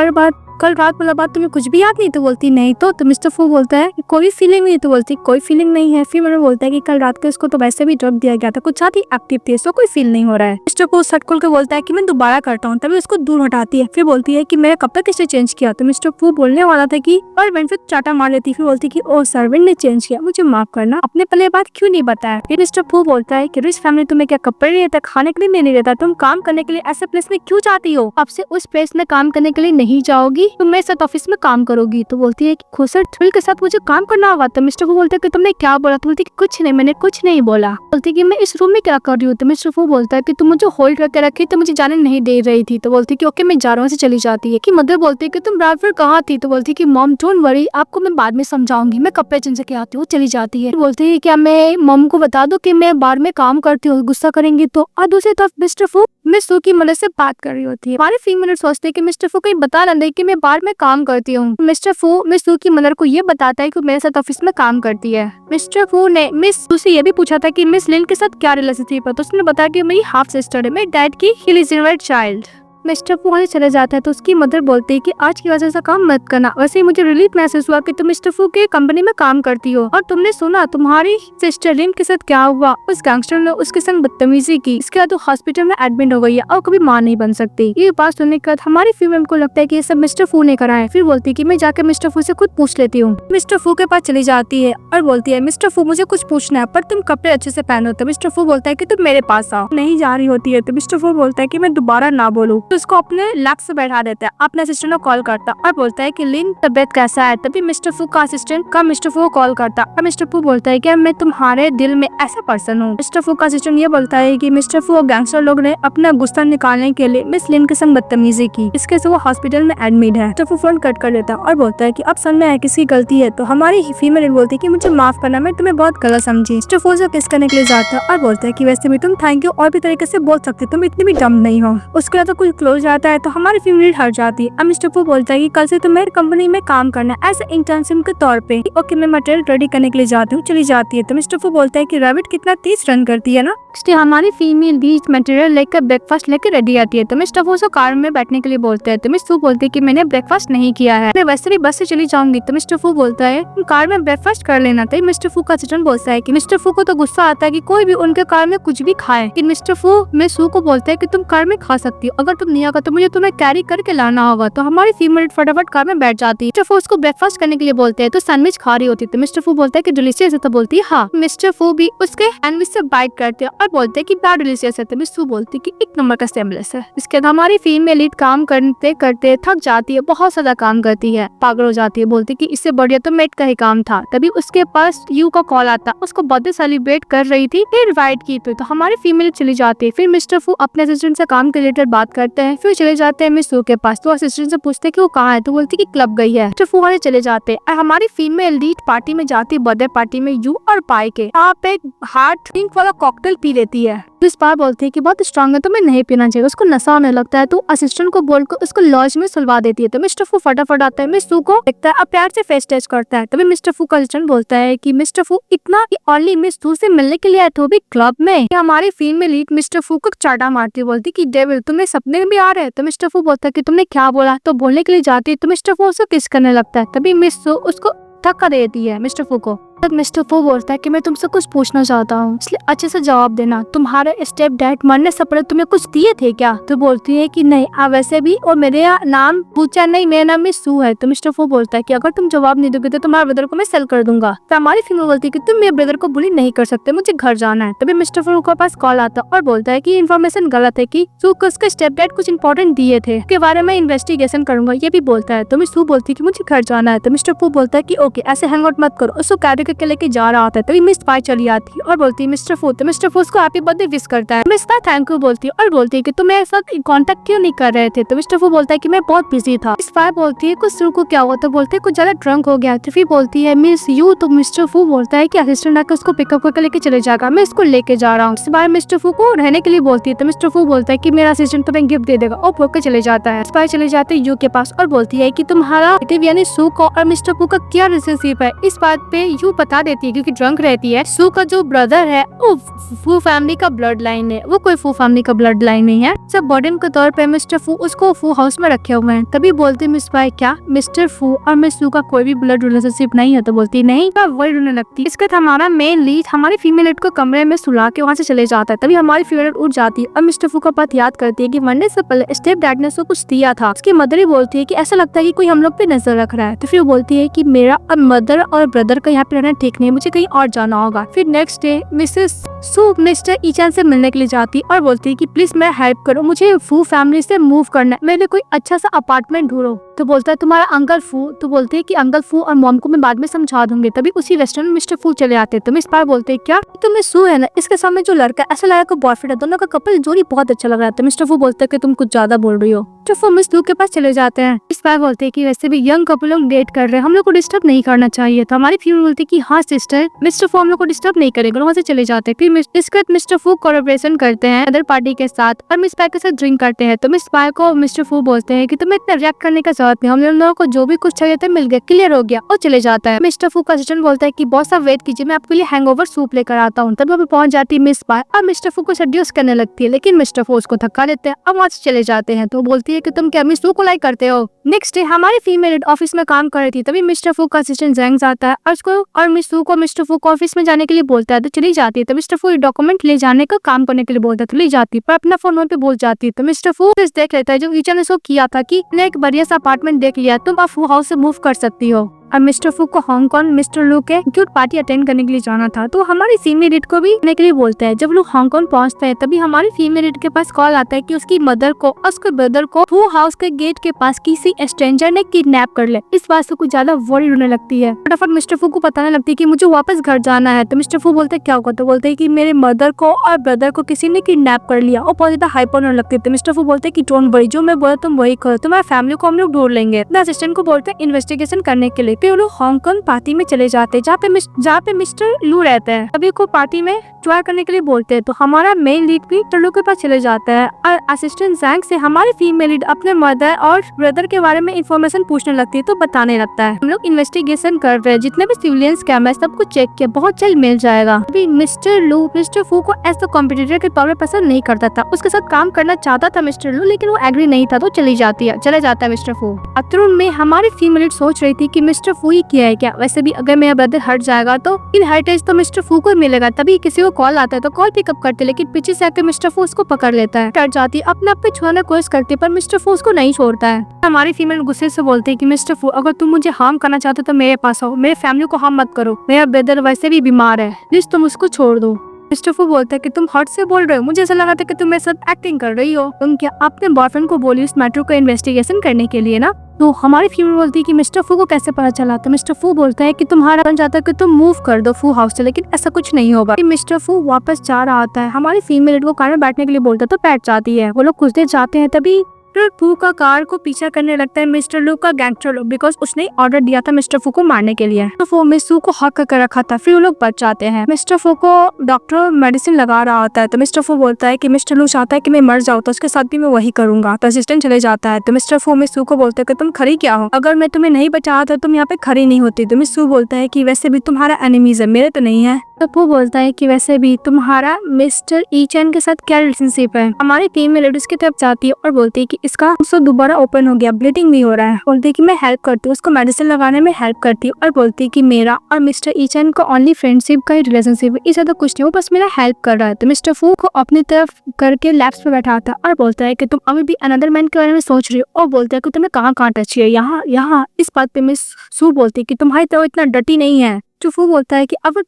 कल रात वाला बात तुम्हें कुछ भी याद नहीं। तो बोलती नहीं। तो मिस्टर फू बोलता है कि कोई फीलिंग नहीं। तो बोलती कोई फीलिंग नहीं है। फिर मैंने बोलता है कि कल रात को इसको तो वैसे भी ड्रग दिया गया था, कुछ ज्यादा एक्टिव थी, इसको कोई फील नहीं हो रहा है। मिस्टर फू सट खोल के बोलता है कि मैं दोबारा करता हूँ। तभी उसको दूर हटाती है। फिर बोलती है कि मेरा कपड़ा किसने चेंज किया। तो मिस्टर फू बोलने वाला था कि और फिर चाटा मार लेती। फिर बोलती कि ओ सर्वेंट ने चेंज किया, मुझे माफ करना, अपने पहले बात क्यों नहीं बताया। फिर मिस्टर फू बोलता है कि रिच फैमिली तुम्हें क्या कपड़े नहीं देता, खाने के लिए नहीं देता, तुम काम करने के लिए ऐसे प्लेस में क्यों जाती हो, अब से उस प्लेस में काम करने के लिए नहीं जाओगी, तुम मेरे साथ ऑफिस में काम करोगी। तो बोलती है कि खुसर थ्रिल के साथ मुझे काम करना होगा। तो मिस्टर फू बोलते है कि तुमने क्या बोला। तो बोलती है कि कुछ नहीं, मैंने कुछ नहीं बोला। बोलती है कि मैं इस रूम में क्या कर रही हूँ। तो मिस्टर फू बोलता है कि तुम मुझे होल्ड करके रखी तो मुझे जाने नहीं दे रही थी। तो बोलती है कि ओके मैं जा रहा हूँ, से चली जाती है। कि मदर बोलती है कि तुम रात भर कहाँ थी। तो बोलती है कि मॉम डोंट वरी, आपको मैं बाद में समझाऊंगी, मैं कपड़े चेंज के आती हूँ, चली जाती है। बोलती है क्या मैं मॉम को बता दूं कि मैं बार में काम करती हूँ, गुस्सा करेंगी तो। और दूसरी तरफ मिस्टर फू मिस सू की मदद से बात कर रही होती है। हमारे फीमेल सोचते हैं कि मिस्टर फू कहीं बता ना दे कि मैं बार में काम करती हूँ। मिस्टर फू मिस सू की मदर को ये बताता है कि मेरे साथ ऑफिस में काम करती है। मिस्टर फू ने मिस सू से ये भी पूछा था कि मिस लिन के साथ क्या रिलेशनशिप है। तो उसने बताया कि मेरी हाफ सिस्टर है, मेरे डैड की इलिजिबेट चाइल्ड। मिस्टर फू वहाँ चले जाता है तो उसकी मदर बोलती है कि आज की वजह से काम मत करना। वैसे ही मुझे रिलीफ महसूस हुआ कि तुम मिस्टर फू के कंपनी में काम करती हो और तुमने सुना तुम्हारी सिस्टर लिन के साथ क्या हुआ, उस गैंगस्टर ने उसके संग बदतमीजी की, इसके बाद वो हॉस्पिटल में एडमिट हो गई है और कभी मां नहीं बन सकती। ये बात सुनने के बाद हमारी फीमेल को लगता है कि ये सब मिस्टर फू ने करा है। फिर बोलती है कि मैं जाकर मिस्टर फू से खुद पूछ लेती हूँ। मिस्टर फू के पास चली जाती है और बोलती है मिस्टर फू मुझे कुछ पूछना है पर तुम कपड़े अच्छे से पहनो। तो मिस्टर फू बोलता है कि तुम मेरे पास आओ। नहीं जा रही होती है तो मिस्टर फू बोलता है कि मैं दोबारा ना बोलूं। तो उसको अपने से बैठा देता है, अपने असिस्टेंट को कॉल करता और बोलता है कि लिन तबियत कैसा है। तभी मिस्टर फू का असिस्टेंट का मिस्टर फू को कॉल करता और मिस्टर फू बोलता है कि मैं तुम्हारे दिल में ऐसा पर्सन हूँ। मिस्टर फू का असिस्टेंट ये बोलता है कि मिस्टर फू और गैंगस्टर लोग ने अपना गुस्सा निकालने के लिए मिस लिन के संग बदतमीजी की, इसके से वो हॉस्पिटल में एडमिट है। मिस्टर फू फोन कट कर देता और बोलता है कि अब समझ में आया किसी गलती है। तो हमारी फीमेल बोलती है कि मुझे माफ करना, मैं तुम्हें बहुत गलत समझी। मिस्टर फू से किस करने के लिए जाता और बोलता है कि वैसे भी तुम थैंक यू और भी तरीके से बोल सकते, तुम इतनी भी डम नहीं हो। उसके बाद तो कुछ क्लोज आता है तो हमारी फीमेल लीड हट जाती है। अब मिस्टर फू बोलता है कि कल से तो मेरी कंपनी में काम करना है एज इंटर्नशिप के तौर पे। ओके, मैं मटेरियल रेडी करने के लिए जाती हूँ। चली जाती है तो मिस्टर फू बोलता है कि रैबिट कितना तेज रन करती है ना। हमारी फीमेल लीड मटेरियल लेकर ब्रेकफास्ट लेकर रेडी आती है तो मिस्टर फू उसको कार में बैठने के लिए बोलते हैं तो मिस फू बोलती है कि मैंने ब्रेकफास्ट नहीं किया है, मैं वैसे भी बस से चली जाऊंगी। तो मिस्टर फू बोलता है कार में ब्रेकफास्ट कर लेना। तो मिस्टर फू का असिस्टेंट बोलता है कि मिस्टर फू को तो गुस्सा आता है कि कोई भी उनके कार में कुछ भी खाए। लेकिन मिस्टर फू मिस फू को बोलता है कि तुम कार में खा सकती हो, अगर तुम नहीं आगा तो मुझे तुम्हें कैरी करके लाना होगा। तो हमारी फीमेल फटाफट कार में बैठ जाती है। मिस्टर फू उसको ब्रेकफास्ट करने के लिए बोलते हैं तो सैंडविच खा रही होती है तो मिस्टर फू बोलता है कि डिलीशियस है। तो बोलती है हाँ। मिस्टर फू भी उसके सैंडविच से बाइट करते हैं और बोलते हैं कि बड़ा डिलीशियस है। तो मिस फू बोलती है कि एक नंबर का सैंडविच है। इसके बाद हमारी फीमेल लीड काम करते करते थक जाती है, बहुत ज्यादा काम करती है, पागल हो जाती है, बोलती है कि इससे बढ़िया तो मेट का ही काम था। तभी उसके पास यू का कॉल आता, उसको बर्थडे सेलिब्रेट कर रही थी, फिर इनवाइट की तो हमारी फीमेल चली जाती है। फिर मिस्टर फू अपने असिस्टेंट से काम के रिलेटेड बात करते हैं, फिर चले जाते हैं मिस फू के पास। तो असिस्टेंट से पूछते हैं कि वो कहाँ है तो बोलती है कि क्लब गई है। मिस्टर फू वाले चले जाते हैं। हमारी फीमेल लीड पार्टी में जाती है, बर्थडे पार्टी में यू और पाई के। यहाँ पे हार्ट ड्रिंक वाला कॉकटेल पी लेती है। इस बार बोलती है कि बहुत स्ट्रॉन्ग है तो मैं नहीं पीना चाहिए, उसको नशा होने लगता है। तो असिस्टेंट को बोलकर उसको लॉज में सुलवा देती है। तो मिस्टर फू फटाफट आता है, मिस फू को देखता है और प्यार से फेस टच करता है। तभी मिस्टर फू का असिस्टेंट बोलता है कि मिस्टर फू इतना ओनली मिस फू से मिलने के लिए आए तो भी क्लब में। हमारी फीमेल लीड मिस्टर फू को चाटा मारती है, बोलती कि डेविल तुम्हें सपने में भी आ रहे हैं। तो मिस्टर फू बोलता है कि तुमने क्या बोला। तो बोलने के लिए जाती है तो मिस्टर फू उसको किस करने लगता है। तभी मिस फू उसको धक्का देती है मिस्टर फू को। मिस्टर फू बोलता है कि मैं तुमसे कुछ पूछना चाहता हूँ, इसलिए अच्छे से जवाब देना। तुम्हारे स्टेप डैड मरने से पहले तुम्हें कुछ दिए थे क्या। तो बोलती है कि नहीं, वैसे भी और मेरे नाम पूछा नहीं, मेरा नाम मिस सू है। तो मिस्टर फू बोलता है कि अगर तुम जवाब नहीं दोगे तो तुम्हारे ब्रदर को मैं सेल कर दूंगा। तो हमारी फीमेल बोलती है कि तुम मेरे ब्रदर को बुली नहीं कर सकते, मुझे घर जाना है। तभी मिस्टर फू के पास कॉल आता और बोलता है कि इन्फॉर्मेशन गलत है, कि सू को उसके स्टेप डैड कुछ इंपॉर्टेंट दिए थे, उसके बारे में इन्वेस्टिगेशन करूंगा, ये भी बोलता है। तो मिस सू बोलती है कि मुझे घर जाना है। तो मिस्टर फू बोलता है कि ओके, ऐसे हैंग आउट मत करो, उसको कैरी करके लेके जा रहा है। तभी मिस पाई चली आती है और बोलती है मिस्टर फू। तो मिस्टर फू उसको हैप्पी बर्थडे विश करता है। मिस पाई थैंक यू बोलती है और बोलती है कि तुम मेरे साथ कांटेक्ट क्यों नहीं कर रहे थे। तो मिस्टर फू बोलता है कि मैं बहुत बिजी था। मिस पाई बोलती है कुछ को क्या हुआ। तो बोलते है कुछ ज्यादा ड्रंक हो गया। तो फिर बोलती है मिस यू। तो मिस्टर फू बोलता है कि असिस्टेंट आकर उसको पिकअप करके लेके चले जाएगा, मैं इसको लेके जा रहा हूँ। इस बार मिस्टर फू को रहने के लिए बोलती है। तो मिस्टर फू बोलता है कि मेरा असिस्टेंट तुम्हें गिफ्ट दे देगा और होकर चले जाता है। स्पाई चले जाते हैं यू के पास और बोलती है कि तुम्हारा यानी सू का और मिस्टर फू का क्या रिलेशनशिप है। इस बात पे यू बता देती है क्योंकि ड्रंक रहती है। सू का जो ब्रदर है वो फू फैमिली का ब्लड लाइन है, वो कोई फू फैमिली का ब्लड लाइन नहीं है। सब बर्डन के तौर पे मिस्टर फू उसको फू हाउस में रखे हुए हैं। तभी बोलते मिस पाई क्या मिस्टर फू और मिस सू का कोई भी ब्लड रिलेशनशिप नहीं है। तो बोलती नहीं, वही रोने लगती। इसके बाद हमारा मेन लीड हमारी फीमेल लीड को कमरे में सुला के वहाँ से चले जाता है। तभी हमारी फीमेल लीड उठ जाती है और मिस्टर फू का बात याद करती है कि मरने से पहले स्टेप डैड ने उसको कुछ दिया था। उसकी मदर ही बोलती है कि ऐसा लगता है कि कोई हम लोग पे नजर रख रहा है। तो फिर वो बोलती है कि मेरा अब मदर और ब्रदर का यहाँ पे रहना ठीक नहीं है, मुझे कहीं और जाना होगा। फिर नेक्स्ट डे मिसेस सू मिस्टर ईचान से मिलने के लिए जाती और बोलती है कि प्लीज मैं हेल्प करो, मुझे फू फैमिली से मूव करना है, मेरे लिए कोई अच्छा सा अपार्टमेंट ढूंढो। तो बोलता है तुम्हारा अंकल फू। तो बोलते है कि अंकल फू और मॉम को मैं बाद में समझा दूंगी। तभी उसी रेस्टोरेंट में मिस्टर फू चले आते हैं। तो मिस पाई बोलते हैं क्या तुम्हें सू है ना, इसके सामने जो लड़का ऐसा लगा को बॉयफ्रेंड है, दोनों का कपल जोड़ी बहुत अच्छा लग रहा है। तो मिस्टर फू बोलते है कि तुम कुछ ज्यादा बोल रही हो। तो फू मिस लू के पास चले जाते हैं। मिस पाई बोलते है कि वैसे भी यंग कपल लोग डेट कर रहे हैं, हम लोग को डिस्टर्ब नहीं करना चाहिए। तो हमारी फीमेल बोलती है कि हाँ सिस्टर, मिस्टर फू हम लोग को डिस्टर्ब नहीं करेगा, वहाँ से चले जाते हैं। फिर इसके बाद मिस्टर फू कोलैबोरेशन करते हैं अदर पार्टी के साथ और मिस पाई के साथ ड्रिंक करते हैं। तो मिस पाई को मिस्टर फू बोलते हैं कि तुम्हें इतना रिएक्ट करने का जरूरत नहीं, हम लोगों को जो भी कुछ चाहिए था मिल गया, क्लियर हो गया, और चले जाता है। मिस्टर फू का असिस्टेंट बोलता है कि बॉस आप वेट कीजिए, मैं आपके लिए हैंगओवर सूप लेकर आता हूँ। तब वहाँ पे पहुंच जाती है मिस पाई और मिस्टर फू को सेड्यूस करने लगती है, लेकिन मिस्टर फू उसको धक्का देते हैं और वहाँ से चले जाते हैं। तो बोलती है कि तुम क्या मिस फू को लाइक करते हो। नेक्स्ट डे हमारी फीमेल ऑफिस में काम कर रही थी। तभी मिस्टर फू का असिस्टेंट जैंग आता है और उसको और मिस फू को मिस्टर फू को ऑफिस में जाने के लिए बोलता है। तो चली जाती है। तो मिस्टर फू डॉक्यूमेंट ले जाने का काम करने के लिए बोलता है, तो ले जाती है पर अपना फोन पे बोल जाती है। तो मिस्टर फू देख लेता है जो ईचन ने उसको किया था कि ने एक बढ़िया सा अपार्टमेंट देख लिया, तुम अब फू हाउस से मूव कर सकती हो। और मिस्टर फू को हांगकांग मिस्टर लू के क्यूट पार्टी अटेंड करने के लिए जाना था। तो हमारी फीमेल लीड को भी आने के लिए बोलता है। जब लोग हांगकांग पहुंचते हैं तभी हमारी फीमेल लीड के पास कॉल आता है कि उसकी मदर को और उसके ब्रदर को फू हाउस के गेट के पास किसी स्ट्रेंजर ने किडनैप कर ले। इस बात से कुछ ज्यादा वरी होने लगती है। फटाफट मिस्टर फू को बताने लगती है कि मुझे वापस घर जाना है। तो मिस्टर फू बोलते क्या होगा। तो बोलते है कि मेरे मदर को और ब्रदर को किसी ने किडनैप कर लिया और बहुत ज्यादा हाइपर होने लगती है। तो मिस्टर फू बोलते है कि डोंट वरी, जो मैं बोला तुम वही करो, तुम्हारी फैमिली को हम लोग ढूंढ लेंगे। असिस्टेंट को बोलते हैं इन्वेस्टिगेशन करने के लिए। पे वो लोग हांगकांग पार्टी में चले जाते हैं जहाँ पे मिस्टर लू रहते हैं। अभी को पार्टी में ट्राई करने के लिए बोलते हैं तो हमारा मेन लीड भी मिस्टर लू के पास चले जाता है और असिस्टेंट जैंग से हमारी फीमेल लीड अपने मदर और ब्रदर के बारे में इंफॉर्मेशन पूछने लगती है तो बताने लगता है। हम लोग इन्वेस्टिगेशन कर रहे हैं, जितने भी सिविलियंस कैम है सब कुछ चेक किया, बहुत जल्द मिल जाएगा। अभी मिस्टर लू मिस्टर फू को एज द कॉम्पिटिटर के तौर पर पसंद नहीं करता था, उसके साथ काम करना चाहता था मिस्टर लू, लेकिन वो एग्री नहीं था तो चले जाता है मिस्टर फू। अतरुण में हमारी फीमेल लीड सोच रही थी कि मिस्टर फू ही किया है क्या, वैसे भी अगर मेरा ब्रदर हट जाएगा तो इनहेरिटेंस तो मिस्टर फू को मिलेगा। तभी किसी को कॉल आता है तो कॉल पिकअप करते, लेकिन पीछे से आकर मिस्टर फू उसको पकड़ लेता है। डर जाती है, अपने आप पे छुड़ाने की कोशिश करती है पर मिस्टर फू उसको नहीं छोड़ता है। हमारी फीमेल गुस्से से बोलते हैं कि मिस्टर फू अगर तुम मुझे हार्म करना चाहते हो तो मेरे पास आओ, मेरे फैमिली को हार्म मत करो, मेरा ब्रदर वैसे भी बीमार है, प्लीज तुम उसको छोड़ दो। मिस्टर फू बोलता है कि तुम हर्ट से बोल रहे हो, मुझे ऐसा लगा था कि तुम मेरे साथ एक्टिंग कर रही हो, तुम क्या अपने बॉयफ्रेंड को बोली उस मैटर को इन्वेस्टिगेशन करने के लिए ना। तो हमारी फीमेल बोलती है कि मिस्टर फू को कैसे पता चला, तो मिस्टर फू बोलता है कि तुम्हारा बन जाता है कि तुम मूव कर दो फू हाउस से, लेकिन ऐसा कुछ नहीं होगा। मिस्टर फू वापस जा रहा होता है, हमारी फीमेल वो कार में बैठने के लिए बोलता है तो बैठ जाती है। वो लोग कुछ देर जाते हैं, तभी मिस्टर फू का कार को पीछा करने लगता है मिस्टर लू का गैंगस्टर लोग, बिकॉज उसने ऑर्डर दिया था मिस्टर फू को मारने के लिए। तो वो मिस फू को हक कर रखा था, फिर वो लोग बच जाते हैं। मिस्टर फू को डॉक्टर मेडिसिन लगा रहा होता है तो मिस्टर फू बोलता है कि मिस्टर लू चाहता है कि मैं मर जाऊँ तो उसके साथ भी मैं वही करूंगा। तो असिस्टेंट चले जाता है तो मिस्टर फू मिस फू को बोलते हैं कि तुम खड़ी क्या हो, अगर मैं तुम्हें नहीं बचाया था तुम यहाँ पे खड़ी नहीं होती। तो मिस फू बोलता है कि वैसे भी तुम्हारा एनिमीज है, मेरे तो नहीं है। तो वो बोलता है कि वैसे भी तुम्हारा मिस्टर ई चैन के साथ क्या रिलेशनशिप है। हमारी फीमेल लेडीज की तरफ जाती है और बोलती है कि इसका दोबारा ओपन हो गया, ब्लीडिंग भी हो रहा है। बोलती है कि मैं हेल्प करती हूँ, उसको मेडिसिन लगाने में हेल्प करती हूँ और बोलती है कि मेरा और मिस्टर ई चैन का ओनली फ्रेंडशिप का ही रिलेशनशिप है, इससे तो कुछ नहीं, वो बस मेरा हेल्प कर रहा है। तो मिस्टर फू को अपनी तरफ करके लैब्स पे बैठाता और बोलता है कि तुम अभी भी अनदर मैन के बारे में सोच रही हो, और बोलता है कि तुम्हें कहाँ टच है, यहाँ। इस बात पे मिस सू बोलती है कि तुम्हारी तरह इतना डटी नहीं है। फू बोलता है कि अगर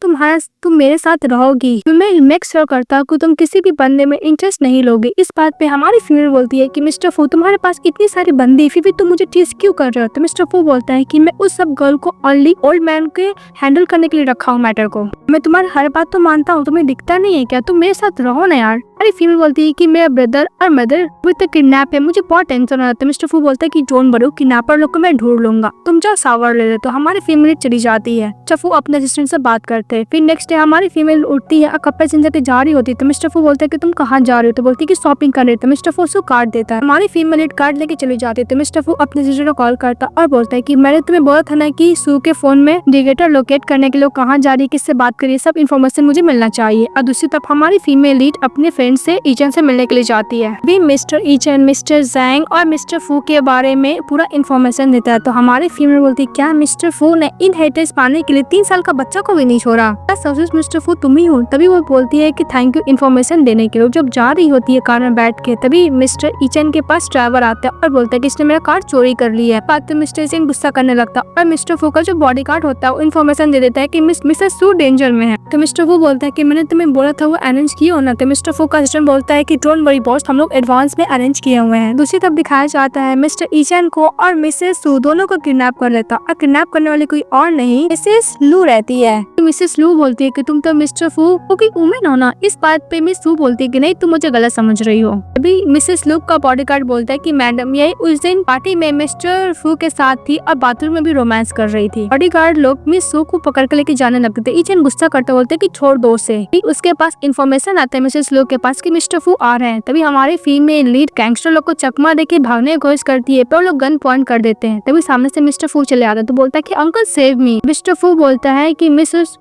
तुम मेरे साथ रहोगी तो मैं मेक श्योर करता हूँ कि तुम किसी भी बंदे में इंटरेस्ट नहीं लोगे। इस बात पे हमारी फीमेल बोलती है कि मिस्टर फू तुम्हारे पास इतनी सारी बंदी फिर भी तुम मुझे टीज क्यों कर रहे हो। तो मिस्टर फू बोलता है कि मैं उस सब गर्ल को ओनली ओल्ड मैन के हैंडल करने के लिए रखा हूँ मैटर को, मैं तुम्हारी हर बात तो मानता हूँ, तुम्हें दिखता नहीं है क्या, तुम मेरे साथ रहो ना यार। हमारी फीमेल बोलती है कि मेरा ब्रदर और मदर विद किडनैप है, मुझे बहुत टेंशन हो रहा है। मिस्टर फू बोलता है कि डोंट वरी, किडनैपर लोग को मैं ढूंढ लूंगा, तुम जाओ सावर ले ले। तो हमारी फीमेल चली जाती है। चफू अपने असिस्टेंट से बात करते हैं। फिर नेक्स्ट डे हमारी फीमेल उठती है और कपड़े चेंज करके जा रही होती है। तो मिस्टर फू बोलते हैं कि तुम कहाँ जा रही हो, तो बोलती है कि शॉपिंग कर रही। तो मिस्टर फू उसको कार्ड देता है। हमारी फीमेल कार्ड लेके चली जाती है। तो मिस्टर फू अपने सिस्टर को कॉल करता और बोलता है कि मैंने तुम्हें बोला था ना कि सू के फोन में इंडिकेटर लोकेट करने के लिए कहाँ जा रही है, किससे बात करिए, सब इन्फॉर्मेशन मुझे मिलना चाहिए। और दूसरी तरफ हमारी फीमेल लीड अपने फ्रेंड से ईचन से मिलने के लिए जाती है। भी मिस्टर ईचन मिस्टर जैंग और मिस्टर फू के बारे में पूरा इन्फॉर्मेशन देता है। तो हमारी फीमेल बोलती है क्या मिस्टर फू ने इनहेरिटेंस पाने के लिए 3 साल का बच्चा को भी नहीं छोड़ा, मिस्टर फू तुम ही हो। तभी वो बोलती है कि थैंक यू इन्फॉर्मेशन देने के लिए। जब जा रही होती है कार में बैठ के, तभी मिस्टर ईचन के पास ड्राइवर आता है और बोलता है कि इसने मेरा कार चोरी कर ली है। बात तो मिस्टर ईचन गुस्सा करने लगता है और मिस्टर फू का जो बॉडीगार्ड होता है वो इन्फॉर्मेशन दे देता है कि मिसेस सू डेंजर में है। तो मिस्टर फू बोलता है कि मैंने तुम्हें बोला था वो अरेंज किए होना। तो मिस्टर फू का असिस्टेंट बोलता है कि डोंट वरी बॉस, हम लोग एडवांस में अरेंज किए हुए हैं। दूसरी तरफ दिखाया जाता है मिस्टर ईचन को और मिसेस सू दोनों को किडनैप कर लेता और किडनैप करने वाली कोई और नहीं मिसेस लू रहती है। तो मिसेस लू बोलती है कि तुम तो मिस्टर फू की वुमेन हो ना। इस बात पे मिस फू बोलती है कि नहीं तुम मुझे गलत समझ रही हो। अभी मिसेस लू का बॉडीगार्ड बोलता है कि मैडम ये उस दिन पार्टी में मिस्टर फू के साथ थी और बाथरूम में भी रोमांस कर रही थी। बॉडीगार्ड लोग मिस फू को पकड़ के लेके जाने लगते थे। ईचन गुस्सा करते बोलते कि छोड़ दो उसे। उसके पास इन्फॉर्मेशन आता है मिसेस लू के पास कि मिस्टर फू आ रहे हैं। तभी हमारी फीमेल लीड गैंगस्टर लोग को चकमा देके भागने की कोशिश करती है, पर लोग गन पॉइंट कर देते हैं। तभी सामने से मिस्टर फू चले आता है तो बोलता है कि अंकल सेव मी। मिस्टर फू बोलता है कि मिसेस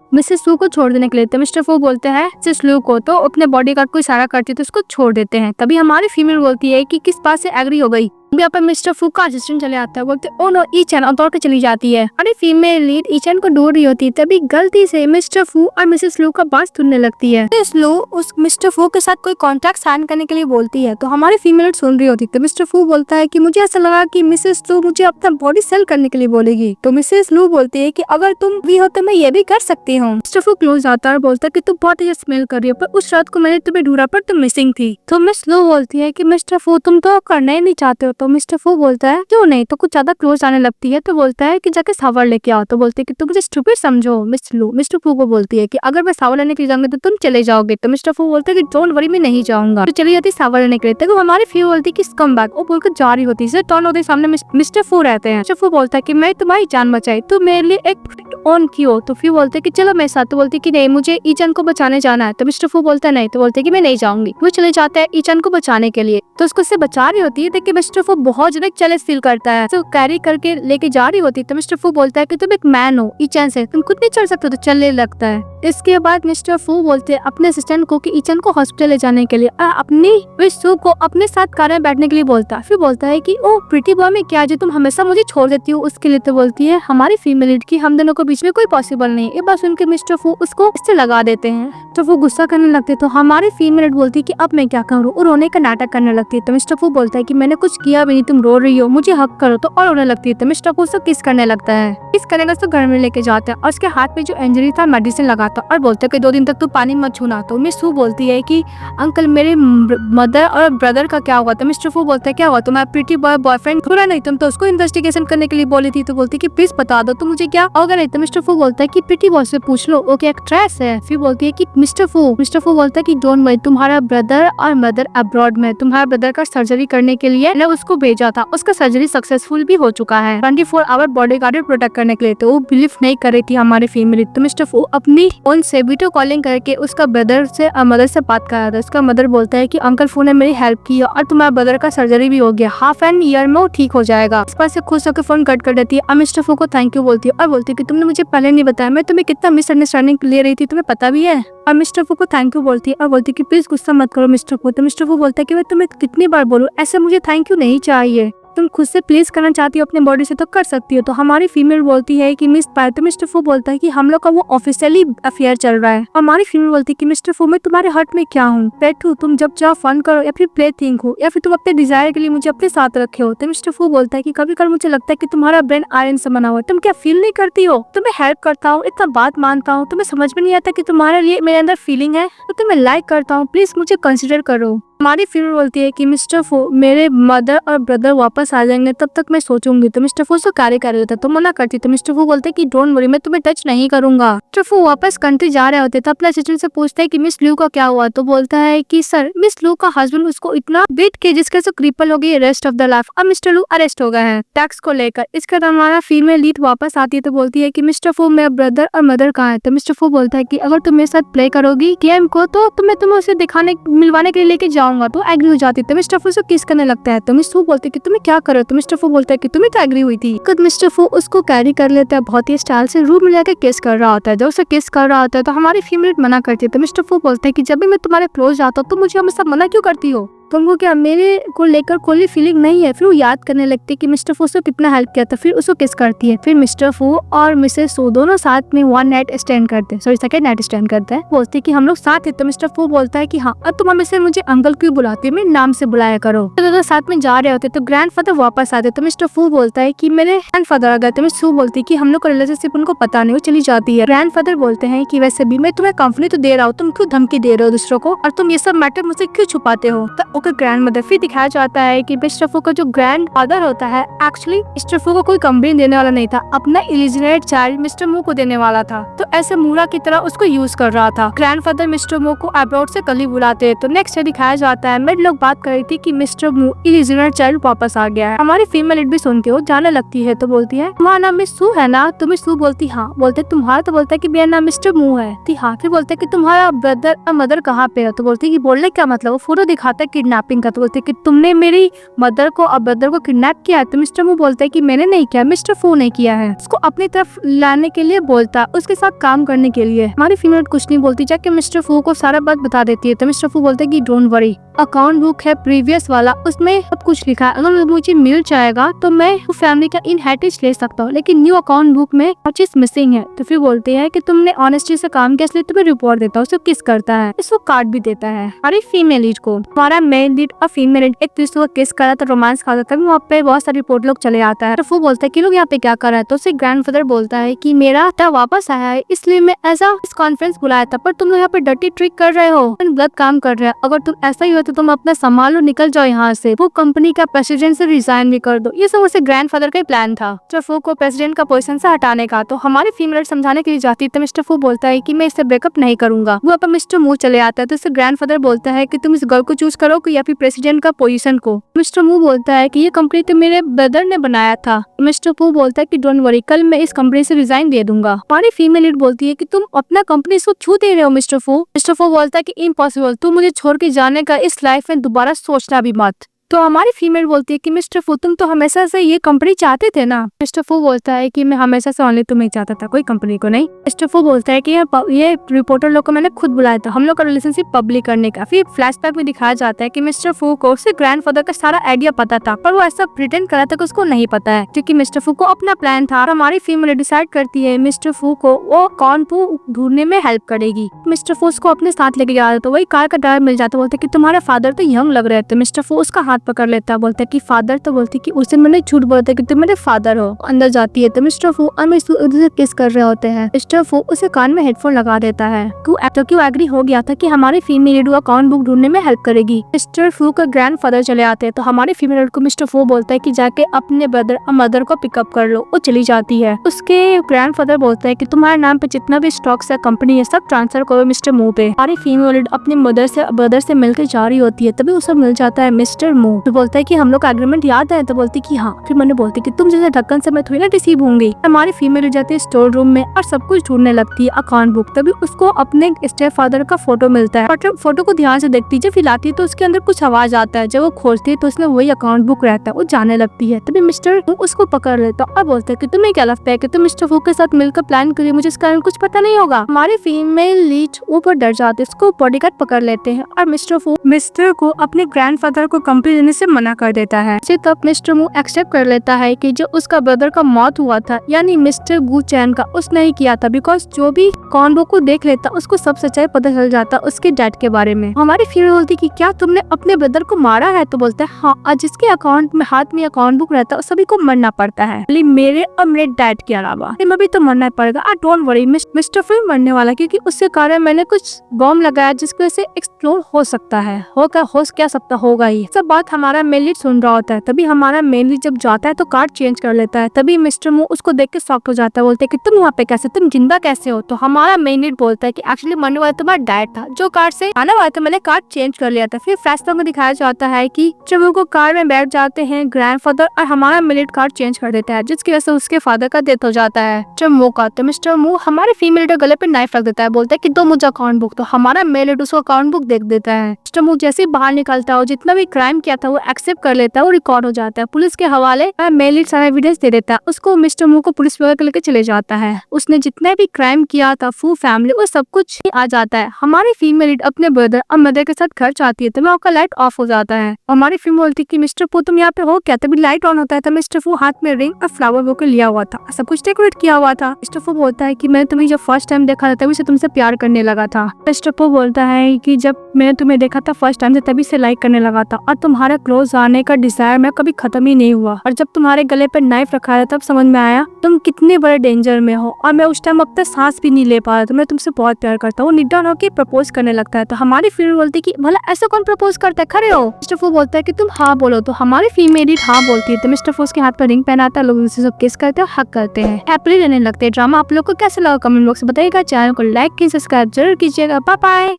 लू को छोड़ देने के लिए। तो मिस्टर फू बोलते हैं मिसेस लू को, तो अपने बॉडीगार्ड को इशारा करती है तो उसको छोड़ देते हैं। तभी हमारी फीमेल बोलती है कि किस बात से एग्री हो गई। यहाँ पर मिस्टर फू का असिस्टेंट चले आता है, बोलते ओ नो ईचन, और दौड़ के चली जाती है। अरे फीमेल लीड ईचन को ढूंढ रही होती है, तभी गलती से मिस्टर फू और मिसेस लू का बात सुनने लगती है। मिसेस लू उस मिस्टर फू के साथ कोई कॉन्ट्रैक्ट साइन करने के लिए बोलती है। तो हमारी फीमेल सुन रही होती है। तो मिस्टर फू बोलता है कि मुझे ऐसा लगा कि मिसेस लू मुझे अपना बॉडी सेल करने के लिए बोलेगी। तो मिसेस लू बोलती है कि अगर तुम भी हो तो मैं ये भी कर सकती हूँ। मिस्टर फू क्लोज आता है और बोलता है कि तुम बहुत ही स्मेल कर रही हो, पर उस रात को मैंने तुम्हें ढूंढा पर तुम मिसिंग थी। तो मिस लू बोलती है कि मिस्टर फू तुम तो करना ही नहीं चाहते हो, तो मिस्टर फू बोलता है क्यों नहीं, तो कुछ ज्यादा क्लोज आने लगती है तो बोलता है कि जाके शावर लेके आओ। तो बोलते है कि तुम मुझे स्टूपिड समझो मिस्टर लू। मिस्टर फू को बोलती है कि अगर मैं शावर लेने के लिए जाऊंगी तो तुम चले जाओगे। तो मिस्टर फू बोलता है कि डोंट वरी मैं नहीं जाऊंगा। तो चली जाती शावर लेने के लिए। तो हमारी फी बोलती है कि कम बैक, वो बोलकर जा रही होती है। टर्न होते सामने मिस्टर फू रहते हैं। मिस्टर फू बोलता है कि मैं तुम्हारी जान बचाई, तो मेरे लिए एक ऑन की हो। तो फिर बोलते कि चलो मेरे साथ। तो बोलती कि नहीं मुझे ईचन को बचाने जाना है। तो मिस्टर फू बोलता है नहीं। तो बोलते कि मैं नहीं जाऊंगी। वो चले जाते हैं ईचन को बचाने के लिए। तो उसको उससे बचा रही होती है, देखिए मिस्टर फू बहुत ज्यादा जेलस फील करता है। तो कैरी करके लेके जा रही होती है। तो मिस्टर फू बोलता है कि तुम एक मैन हो, ईचन से तुम खुद नहीं चल सकते। तो चलने लगता है। इसके बाद मिस्टर फू बोलते हैं अपने असिस्टेंट को कि ईचन को हॉस्पिटल ले जाने के लिए अपनी सू को अपने साथ कार में बैठने के लिए बोलता है। फिर बोलता है कि ओ प्रीटी बॉय में क्या जो तुम हमेशा मुझे छोड़ देती हो उसके लिए। तो बोलती है हमारी फीमेल लीड की हम दोनों को बीच में कोई पॉसिबल नहीं। ये बात सुनकर मिस्टर फू उसको इससे लगा देते हैं। तो वो गुस्सा करने लगते। तो हमारी फीमेल लीड बोलती है कि अब मैं क्या करूँ, और रोने का नाटक करने लगती है। तो मिस्टर फू बोलता है कि मैंने कुछ किया भी नहीं, तुम रो रही हो, मुझे हक करो। तो और रोने लगती है। तो मिस्टर फू उसको किस करने लगता है। किस करने का उसको घर में लेके जाता है और उसके हाथ में जो इंजरी था मेडिसिन लगाता और बोलता है कि 2 दिन तक तू पानी मत छूना। तो मिस फू बोलती है कि अंकल मेरे मदर और ब्रदर का क्या हुआ। तो मिस्टर फू बोलता है क्या हुआ, तुम्हारा प्रीटी बॉय बॉयफ्रेंड पूरा नहीं, तुम तो उसको इन्वेस्टिगेशन करने के लिए बोली थी। तो बोलती है कि प्लीज बता दो तो मुझे क्या होगा नहीं। तो मिस्टर फू बोलता है कि प्रीटी बॉय से पूछ लो, वो क्या एक्ट्रेस है। फिर बोलती है कि मिस्टर फू बोलता है कि डोंट वरी, तुम्हारा ब्रदर और मदर अब्रॉड में, तुम्हारे ब्रदर का सर्जरी करने के लिए मैंने उसको भेजा था, उसका सर्जरी सक्सेसफुल भी हो चुका है 24 आवर बॉडीगार्ड प्रोटेक्ट करने के लिए। तो वो बिलीव नहीं कर रही थी हमारी फैमिली। तो मिस्टर फू अपनी फोन से वीडियो कॉलिंग करके उसका ब्रदर से मदर से बात कर रहा था। उसका मदर बोलता है कि अंकल फू ने मेरी हेल्प की और तुम्हारे ब्रदर का सर्जरी भी हो गया, हाफ एन ईयर में वो ठीक हो जाएगा। इस बात से खुश होकर फोन कट कर देती है और मिस्टर फू को थैंक यू बोलती है और बोलती है कि तुमने मुझे पहले नहीं बताया, मैं तुम्हें कितना मिसअंडरस्टैंडिंग ले रही थी, तुम्हें पता भी है। और मिस्टर फू को थैंक यू बोलती है और बोलती है कि प्लीज गुस्सा मत करो मिस्टर फू। तो मिस्टर फू बोलता है कि मैं तुम्हें कितनी बार बोलूं, ऐसे मुझे थैंक यू नहीं चाहिए, तुम खुद से प्लीज करना चाहती हो अपने बॉडी से तो कर सकती हो। तो हमारी फीमेल बोलती है कि मिस पाए। तो मिस्टर फू बोलता है कि हम लोग का वो ऑफिशियली अफेयर चल रहा है। हमारी फीमेल बोलती है कि मिस्टर फू मैं तुम्हारे हर्ट में क्या हूँ, पेट हूँ, तुम जब चाहो फन करो, या फिर प्ले थिंक हो, या फिर तुम अपने डिजायर के लिए मुझे अपने साथ रखे हो। तो मिस्टर फू बोलता है कि कभी कभी मुझे लगता है कि तुम्हारा ब्रेन आयरन से बना हुआ है, तुम क्या फील नहीं करती हो, तुम्हें हेल्प करता हूँ, इतना बात मानता हूँ, तुम्हें समझ में नहीं आता कि तुम्हारे लिए मेरे अंदर फीलिंग है, तो तुम्हें लाइक करता हूँ, प्लीज मुझे कंसिडर करो। हमारी फीमेल बोलती है कि मिस्टर फू मेरे मदर और ब्रदर वापस आ जाएंगे तब तक मैं सोचूंगी। तो मिस्टर फू उसको कार्य कर रहे थे तो मना करती। तो मिस्टर फू बोलते कि डोंट वरी मैं तुम्हें टच नहीं करूंगा। मिस्टर फू वापस कंट्री जा रहे होते तो अपने असिस्टेंट से पूछते हैं कि मिस लू का क्या हुआ। तो बोलता है कि सर मिस लू का हस्बैंड उसको इतना बीट के जिसके से क्रिपल हो गई रेस्ट ऑफ द लाइफ। अब मिस्टर लू अरेस्ट हो गए हैं टैक्स को लेकर। इसके बाद हमारा फीमेल लीड वापस आती है तो बोलती है कि मिस्टर फू मेरा ब्रदर और मदर कहाँ है। तो मिस्टर फू बोलता है कि अगर तुम मेरे साथ प्ले करोगी गेम को तो मैं तुम्हें उसे दिखाने मिलवाने के लिए लेके जाऊंगा। तो एग्री हो जाती। तो मिस्टर फू से किस करने लगता है। तो मिस्टर फू बोलते कि तुम्हें क्या करो। तो मिस्टर फू बोलता है कि तुम्हें तो एग्री हुई थी। खुद मिस्टर फू उसको कैरी कर लेता है, बहुत ही स्टाइल से रूम में जाकर किस कर रहा होता है। जब उसे किस कर रहा होता है तो हमारी फीमेल मना करती है। तो मिस्टर फू बोलते हैं कि जब भी मैं तुम्हारे क्लोज आता हूँ तो मुझे हमेशा मना क्यों करती हो, तुमको क्या मेरे को लेकर कोई फीलिंग नहीं है। फिर वो याद करने लगती है कि मिस्टर फू उसको कितना हेल्प किया था, फिर उसको किस करती है। फिर मिस्टर फू और मिसेस सू दोनों साथ में वन नाइट स्टैंड करते हैं, सॉरी सेकंड नाइट स्टैंड करते हैं। बोलते कि हम लोग साथ है। तो मिस्टर फू बोलता है कि हाँ अब तुम हमेशा मुझे अंकल क्यों बुलाती है, मेरे नाम से बुलाया करो। तो दोनों साथ में जा रहे होते तो ग्रैंडफादर वापस आते। तो मिस्टर फू बोलता है कि मेरे ग्रैंडफादर आ गए। तो मिस सू बोलती है कि हम लोग का रिलेशनशिप उनको पता नहीं, वो चली जाती है। ग्रैंडफादर बोलते हैं कि वैसे भी मैं तुम्हें कंपनी तो दे रहा हूँ, तुम क्यों धमकी दे रहे हो दूसरों को, और तुम ये सब मैटर मुझसे क्यों छुपाते हो। तो ओके ग्रैंड मदर फिर दिखाया जाता है कि मिस्टर फू का जो ग्रैंड फादर होता है एक्चुअली मिस्टर फू को कोई कंपनी देने वाला नहीं था, अपना इलिजिनेट चाइल्ड मिस्टर मू को देने वाला था। तो ऐसे मूरा की तरह उसको यूज कर रहा था। ग्रैंडफादर मिस्टर मू को अब्रॉड से कल ही बुलाते हैं। तो नेक्स्ट डे दिखाया जाता है मेड लोग बात कर रही थी कि मिस्टर मू इलिजिनेट चाइल्ड वापस आ गया है। हमारी फीमेल लीड भी सुनती हो जाने लगती है। तो बोलती है तुम्हारा नाम मिस सू है ना। तो मिस सू बोलती हाँ। बोलते तुम्हारा। तो बोलता है कि मेरा नाम मिस्टर मू है। हाँ। फिर बोलते कि तुम्हारा ब्रदर और मदर कहाँ पे है। तो बोलती कि बोलने क्या मतलब, वो फोटो दिखाता है किडनैपिंग का। तो बोलते कि तुमने मेरी मदर को और ब्रदर को किडनैप किया है। तो मिस्टर मू बोलता है कि मैंने नहीं किया, मिस्टर फू ने किया है। उसको अपनी तरफ लाने के लिए बोलता, उसके साथ काम करने के लिए। हमारी फीमेल कुछ नहीं बोलती, जाके मिस्टर फू को सारा बात बता देती है। तो मिस्टर फू बोलते है कि डोंट वरी, अकाउंट बुक है प्रीवियस वाला, उसमें सब कुछ लिखा है, अगर मुझे मिल जाएगा तो मैं फैमिली का इनहेरिटेंस ले सकता हूँ, लेकिन न्यू अकाउंट बुक में हर चीज मिसिंग है। तो फिर बोलते हैं कि तुमने ऑनेस्टी से काम किया इसलिए तुम्हें रिपोर्ट देता हूँ। किस करता है, इसको कार्ड भी देता है। हमारी फीमेल लीड को हमारा मेल लीड और फीमेल लीड एक दूसरे को किस करा तो रोमांस खा था। वहाँ पे बहुत सारे रिपोर्ट लोग चले आता है। तो वो बोलता है कि लोग यहाँ पे क्या कर रहा है। तो उसे ग्रैंडफादर बोलता है कि मेरा था वापस आया है इसलिए मैं ऐसा इस कॉन्फ्रेंस बुलाया था, पर तुम लोग यहाँ पे डर्टी ट्रिक कर रहे हो, गलत काम कर रहे हो। अगर तुम ऐसा ही तो तुम अपना संभालो, निकल जाओ यहाँ से, वो कंपनी का प्रेसिडेंट से रिजाइन भी कर दो। ये सब उसके ग्रैंडफादर का ही प्लान था मिस्टर फू को प्रेसिडेंट का पोजीशन से हटाने का। तो हमारी फीमेल समझाने के लिए जाती है तो मिस्टर फू बोलता है कि मैं इससे ब्रेकअप नहीं करूंगा। वो अपन मिस्टर मू चले आता है तो इससे ग्रैंडफादर बोलता है कि तुम इस गर्ल को चूज करो या फिर प्रेसिडेंट का पोजीशन को। मिस्टर मू बोलता है कि ये कंपनी तो मेरे ब्रदर ने बनाया था। मिस्टर फू बोलता है कि डोंट वरी, कल मैं इस कंपनी से रिजाइन दे दूंगा। हमारी फीमेल लीड बोलती है कि तुम अपना कंपनी इसको छू दे रहे हो मिस्टर फू। मिस्टर फू बोलता है कि इम्पॉसिबल, तुम मुझे छोड़ के जाने का इस लाइफ में दोबारा सोचना भी मत। तो हमारी फीमेल बोलती है कि मिस्टर फू तुम तो हमेशा से ये कंपनी चाहते थे ना। मिस्टर फू बोलता है कि मैं हमेशा से ओनली तुम्हें चाहता था, कोई कंपनी को नहीं। मिस्टर फू बोलता है कि ये रिपोर्टर लोग को मैंने खुद बुलाया था हम लोग का रिलेशनशिप पब्लिक करने का। फिर फ्लैशबैक में दिखाया जाता है कि मिस्टर फू को उसके ग्रैंडफादर का सारा आइडिया पता था, पर वो ऐसा प्रिटेंड कर रहा था कि उसको नहीं पता है, क्योंकि मिस्टर फू को अपना प्लान था। और हमारी फीमेल डिसाइड करती है मिस्टर फू को वो कौन फू ढूंढने में हेल्प करेगी। मिस्टर फू उसको अपने साथ लेके जा रहा था, वही कार का ड्राइवर मिल जाता, बोलते कि तुम्हारे फादर तो यंग लग रहे थे। मिस्टर फू उसका हाथ पकड़ लेता, बोलता कि फादर, तो बोलती कि उससे मैंने झूठ बोलता कि तुम मेरे फादर हो। अंदर जाती है तो मिस्टर फू और मिस्टर किस कर रहे होते हैं। मिस्टर फू उसे कान में हेडफोन लगा देता है क्यों एग्री हो गया था कि हमारी फीमेल लीड अकाउंट बुक ढूंढने में हेल्प करेगी। मिस्टर फू का ग्रैंडफादर चले आते हैं तो हमारी फीमेल लीड को मिस्टर फू बोलता है कि जाके अपने ब्रदर और मदर को पिकअप कर लो। वो चली जाती है। उसके ग्रैंडफादर बोलता है कि तुम्हारे नाम पे जितना भी स्टॉक्स है कंपनी है सब ट्रांसफर करो मिस्टर मू पे। हमारी फीमेल लीड अपनी मदर से ब्रदर से मिलकर जा रही होती है, तभी उसे मिल जाता है मिस्टर मू। तो बोलता है कि हम लोग का एग्रीमेंट याद है? तो बोलती कि हाँ। फिर मैंने बोलती कि तुम जैसे ढक्कन से मैं थोड़ी ना रिसीव होंगी। हमारी फीमेल जाती है स्टोर रूम में और सब कुछ ढूंढने लगती है अकाउंट बुक। तभी उसको अपने स्टेप फादर का फोटो मिलता है। और फोटो को ध्यान से देखती है, जब हिलाती है तो उसके अंदर कुछ आवाज आता है। जब वो खोलती है तो उसमें वही अकाउंट बुक रहता है। वो जाने लगती है, तभी मिस्टर उसको पकड़ लेता और बोलता है कि तुम्हें क्या लगता है कि तुम मिस्टर फू के साथ मिलकर प्लान करिए, मुझे इसका कुछ पता नहीं होगा। हमारी फीमेल लीड ऊपर डर जाते, उसको बॉडीगार्ड पकड़ लेते हैं और मिस्टर फू मिस्टर को अपने ग्रैंडफादर को कंपनी देने से मना कर देता है। तब मिस्टर मू एक्सेप्ट कर लेता है कि जो उसका ब्रदर का मौत हुआ था यानी मिस्टर गू चैन का, उसने ही किया था। बिकॉज जो भी कॉन्वो को देख लेता उसको सब सच्चाई पता चल जाता उसके डैड के बारे में। हमारी फीमेल बोलती कि क्या तुमने अपने ब्रदर को मारा है? तो बोलता है हाँ, और जिसके अकाउंट में हाथ में अकाउंट बुक रहता है सभी को मरना पड़ता है, मेरे और मेरे डैड के अलावा। मैं भी तो मरना पड़ेगा। डोंट वरी, मिस्टर फिर मरने वाला, क्योंकि उसके कारण मैंने कुछ बॉम्ब लगाया जिसकी वजह से एक्सप्लोर हो सकता है। हो क्या सकता होगा ही। सब बात हमारा मेन लीड सुन रहा होता है। तभी हमारा मेन लीड जब जाता है तो कार्ड चेंज कर लेता है। तभी मिस्टर मू उसको देख के शॉक हो जाता है, बोलते है कि तुम यहाँ पे कैसे, तुम जिंदा कैसे हो? तो हमारा मेन लीड बोलता है कि एक्चुअली मरने वाला तुम्हारा डैड था, जो कार्ड से आने वाला था, मैंने कार्ड चेंज कर लिया था। फिर फ्लैशबैक में दिखाया जाता है कि मिस्टर को कार में बैठ जाते हैं ग्रैंडफादर और हमारा मेन लीड कार्ड चेंज कर देता है, जिसकी वजह से उसके फादर का डेथ हो जाता है। मिस्टर मू का तो मिस्टर मू हमारे फीमेल लीड गले पे नाइफ रख देता है, बोलता है कि दो मुझे अकाउंट बुक। तो हमारा मेन लीड उसको अकाउंट बुक देख देता है। मिस्टर मू जैसे ही बाहर निकलता है, जितना भी क्राइम किया था वो एक्सेप्ट कर लेता है, वो रिकॉर्ड हो जाता है। पुलिस के हवाले मेन लीड सारा एविडेंस दे देता है। उसको मिस्टर मू को पुलिस वगैरह लेके चले जाता है। उसने जितने भी क्राइम किया था फू फैमिली वो सब कुछ आ जाता है। हमारी फीमेल लीड अपने ब्रदर और मदर के साथ घर जाती है, तभी उसका लाइट ऑफ हो जाता है। हमारी फीमेल बोलती कि मिस्टर फू तुम यहाँ पे हो क्या? तभी लाइट ऑन होता है। तो मिस्टर फू हाथ में रिंग और फ्लावर बुके लिया हुआ था, सब कुछ डेकोरेट किया हुआ था। मिस्टर फू बोलता है कि मैंने तुम्हें जब फर्स्ट टाइम देखा था तभी से तुमसे प्यार करने लगा था। मिस्टर फू बोलता है कि जब मैंने तुम्हें देखा था फर्स्ट टाइम से तभी से लाइक करने लगा था, और तुम्हारा क्लोज आने का डिजायर में कभी खत्म ही नहीं हुआ। और जब तुम्हारे गले पे नाइफ रखा है तब समझ में आया तुम कितने बड़े डेंजर में हो, और मैं उस टाइम अब तक सांस भी नहीं ले पा रहा था। मैं तुमसे बहुत प्यार करता हूँ। वो निडाउन होकर प्रपोज करने लगता है। तो हमारी फीमेल बोलती कि भला ऐसा कौन प्रपोज करता है, खड़े हो। मिस्टर फू बोलता है कि तुम हाँ बोलो। तो हमारी फीमेल हाँ बोलती है। तो मिस्टर फू उसके हाथ पर रिंग पहनाता है, लोग उसे सब किस करते हैं, हक करते हैं, हैप्पीली रहने लगते हैं। ड्रामा आप लोग को कैसा लगा कमेंट बॉक्स में बताइएगा। चैनल को लाइक कीजिए, सब्सक्राइब जरूर कीजिएगा। Bye bye.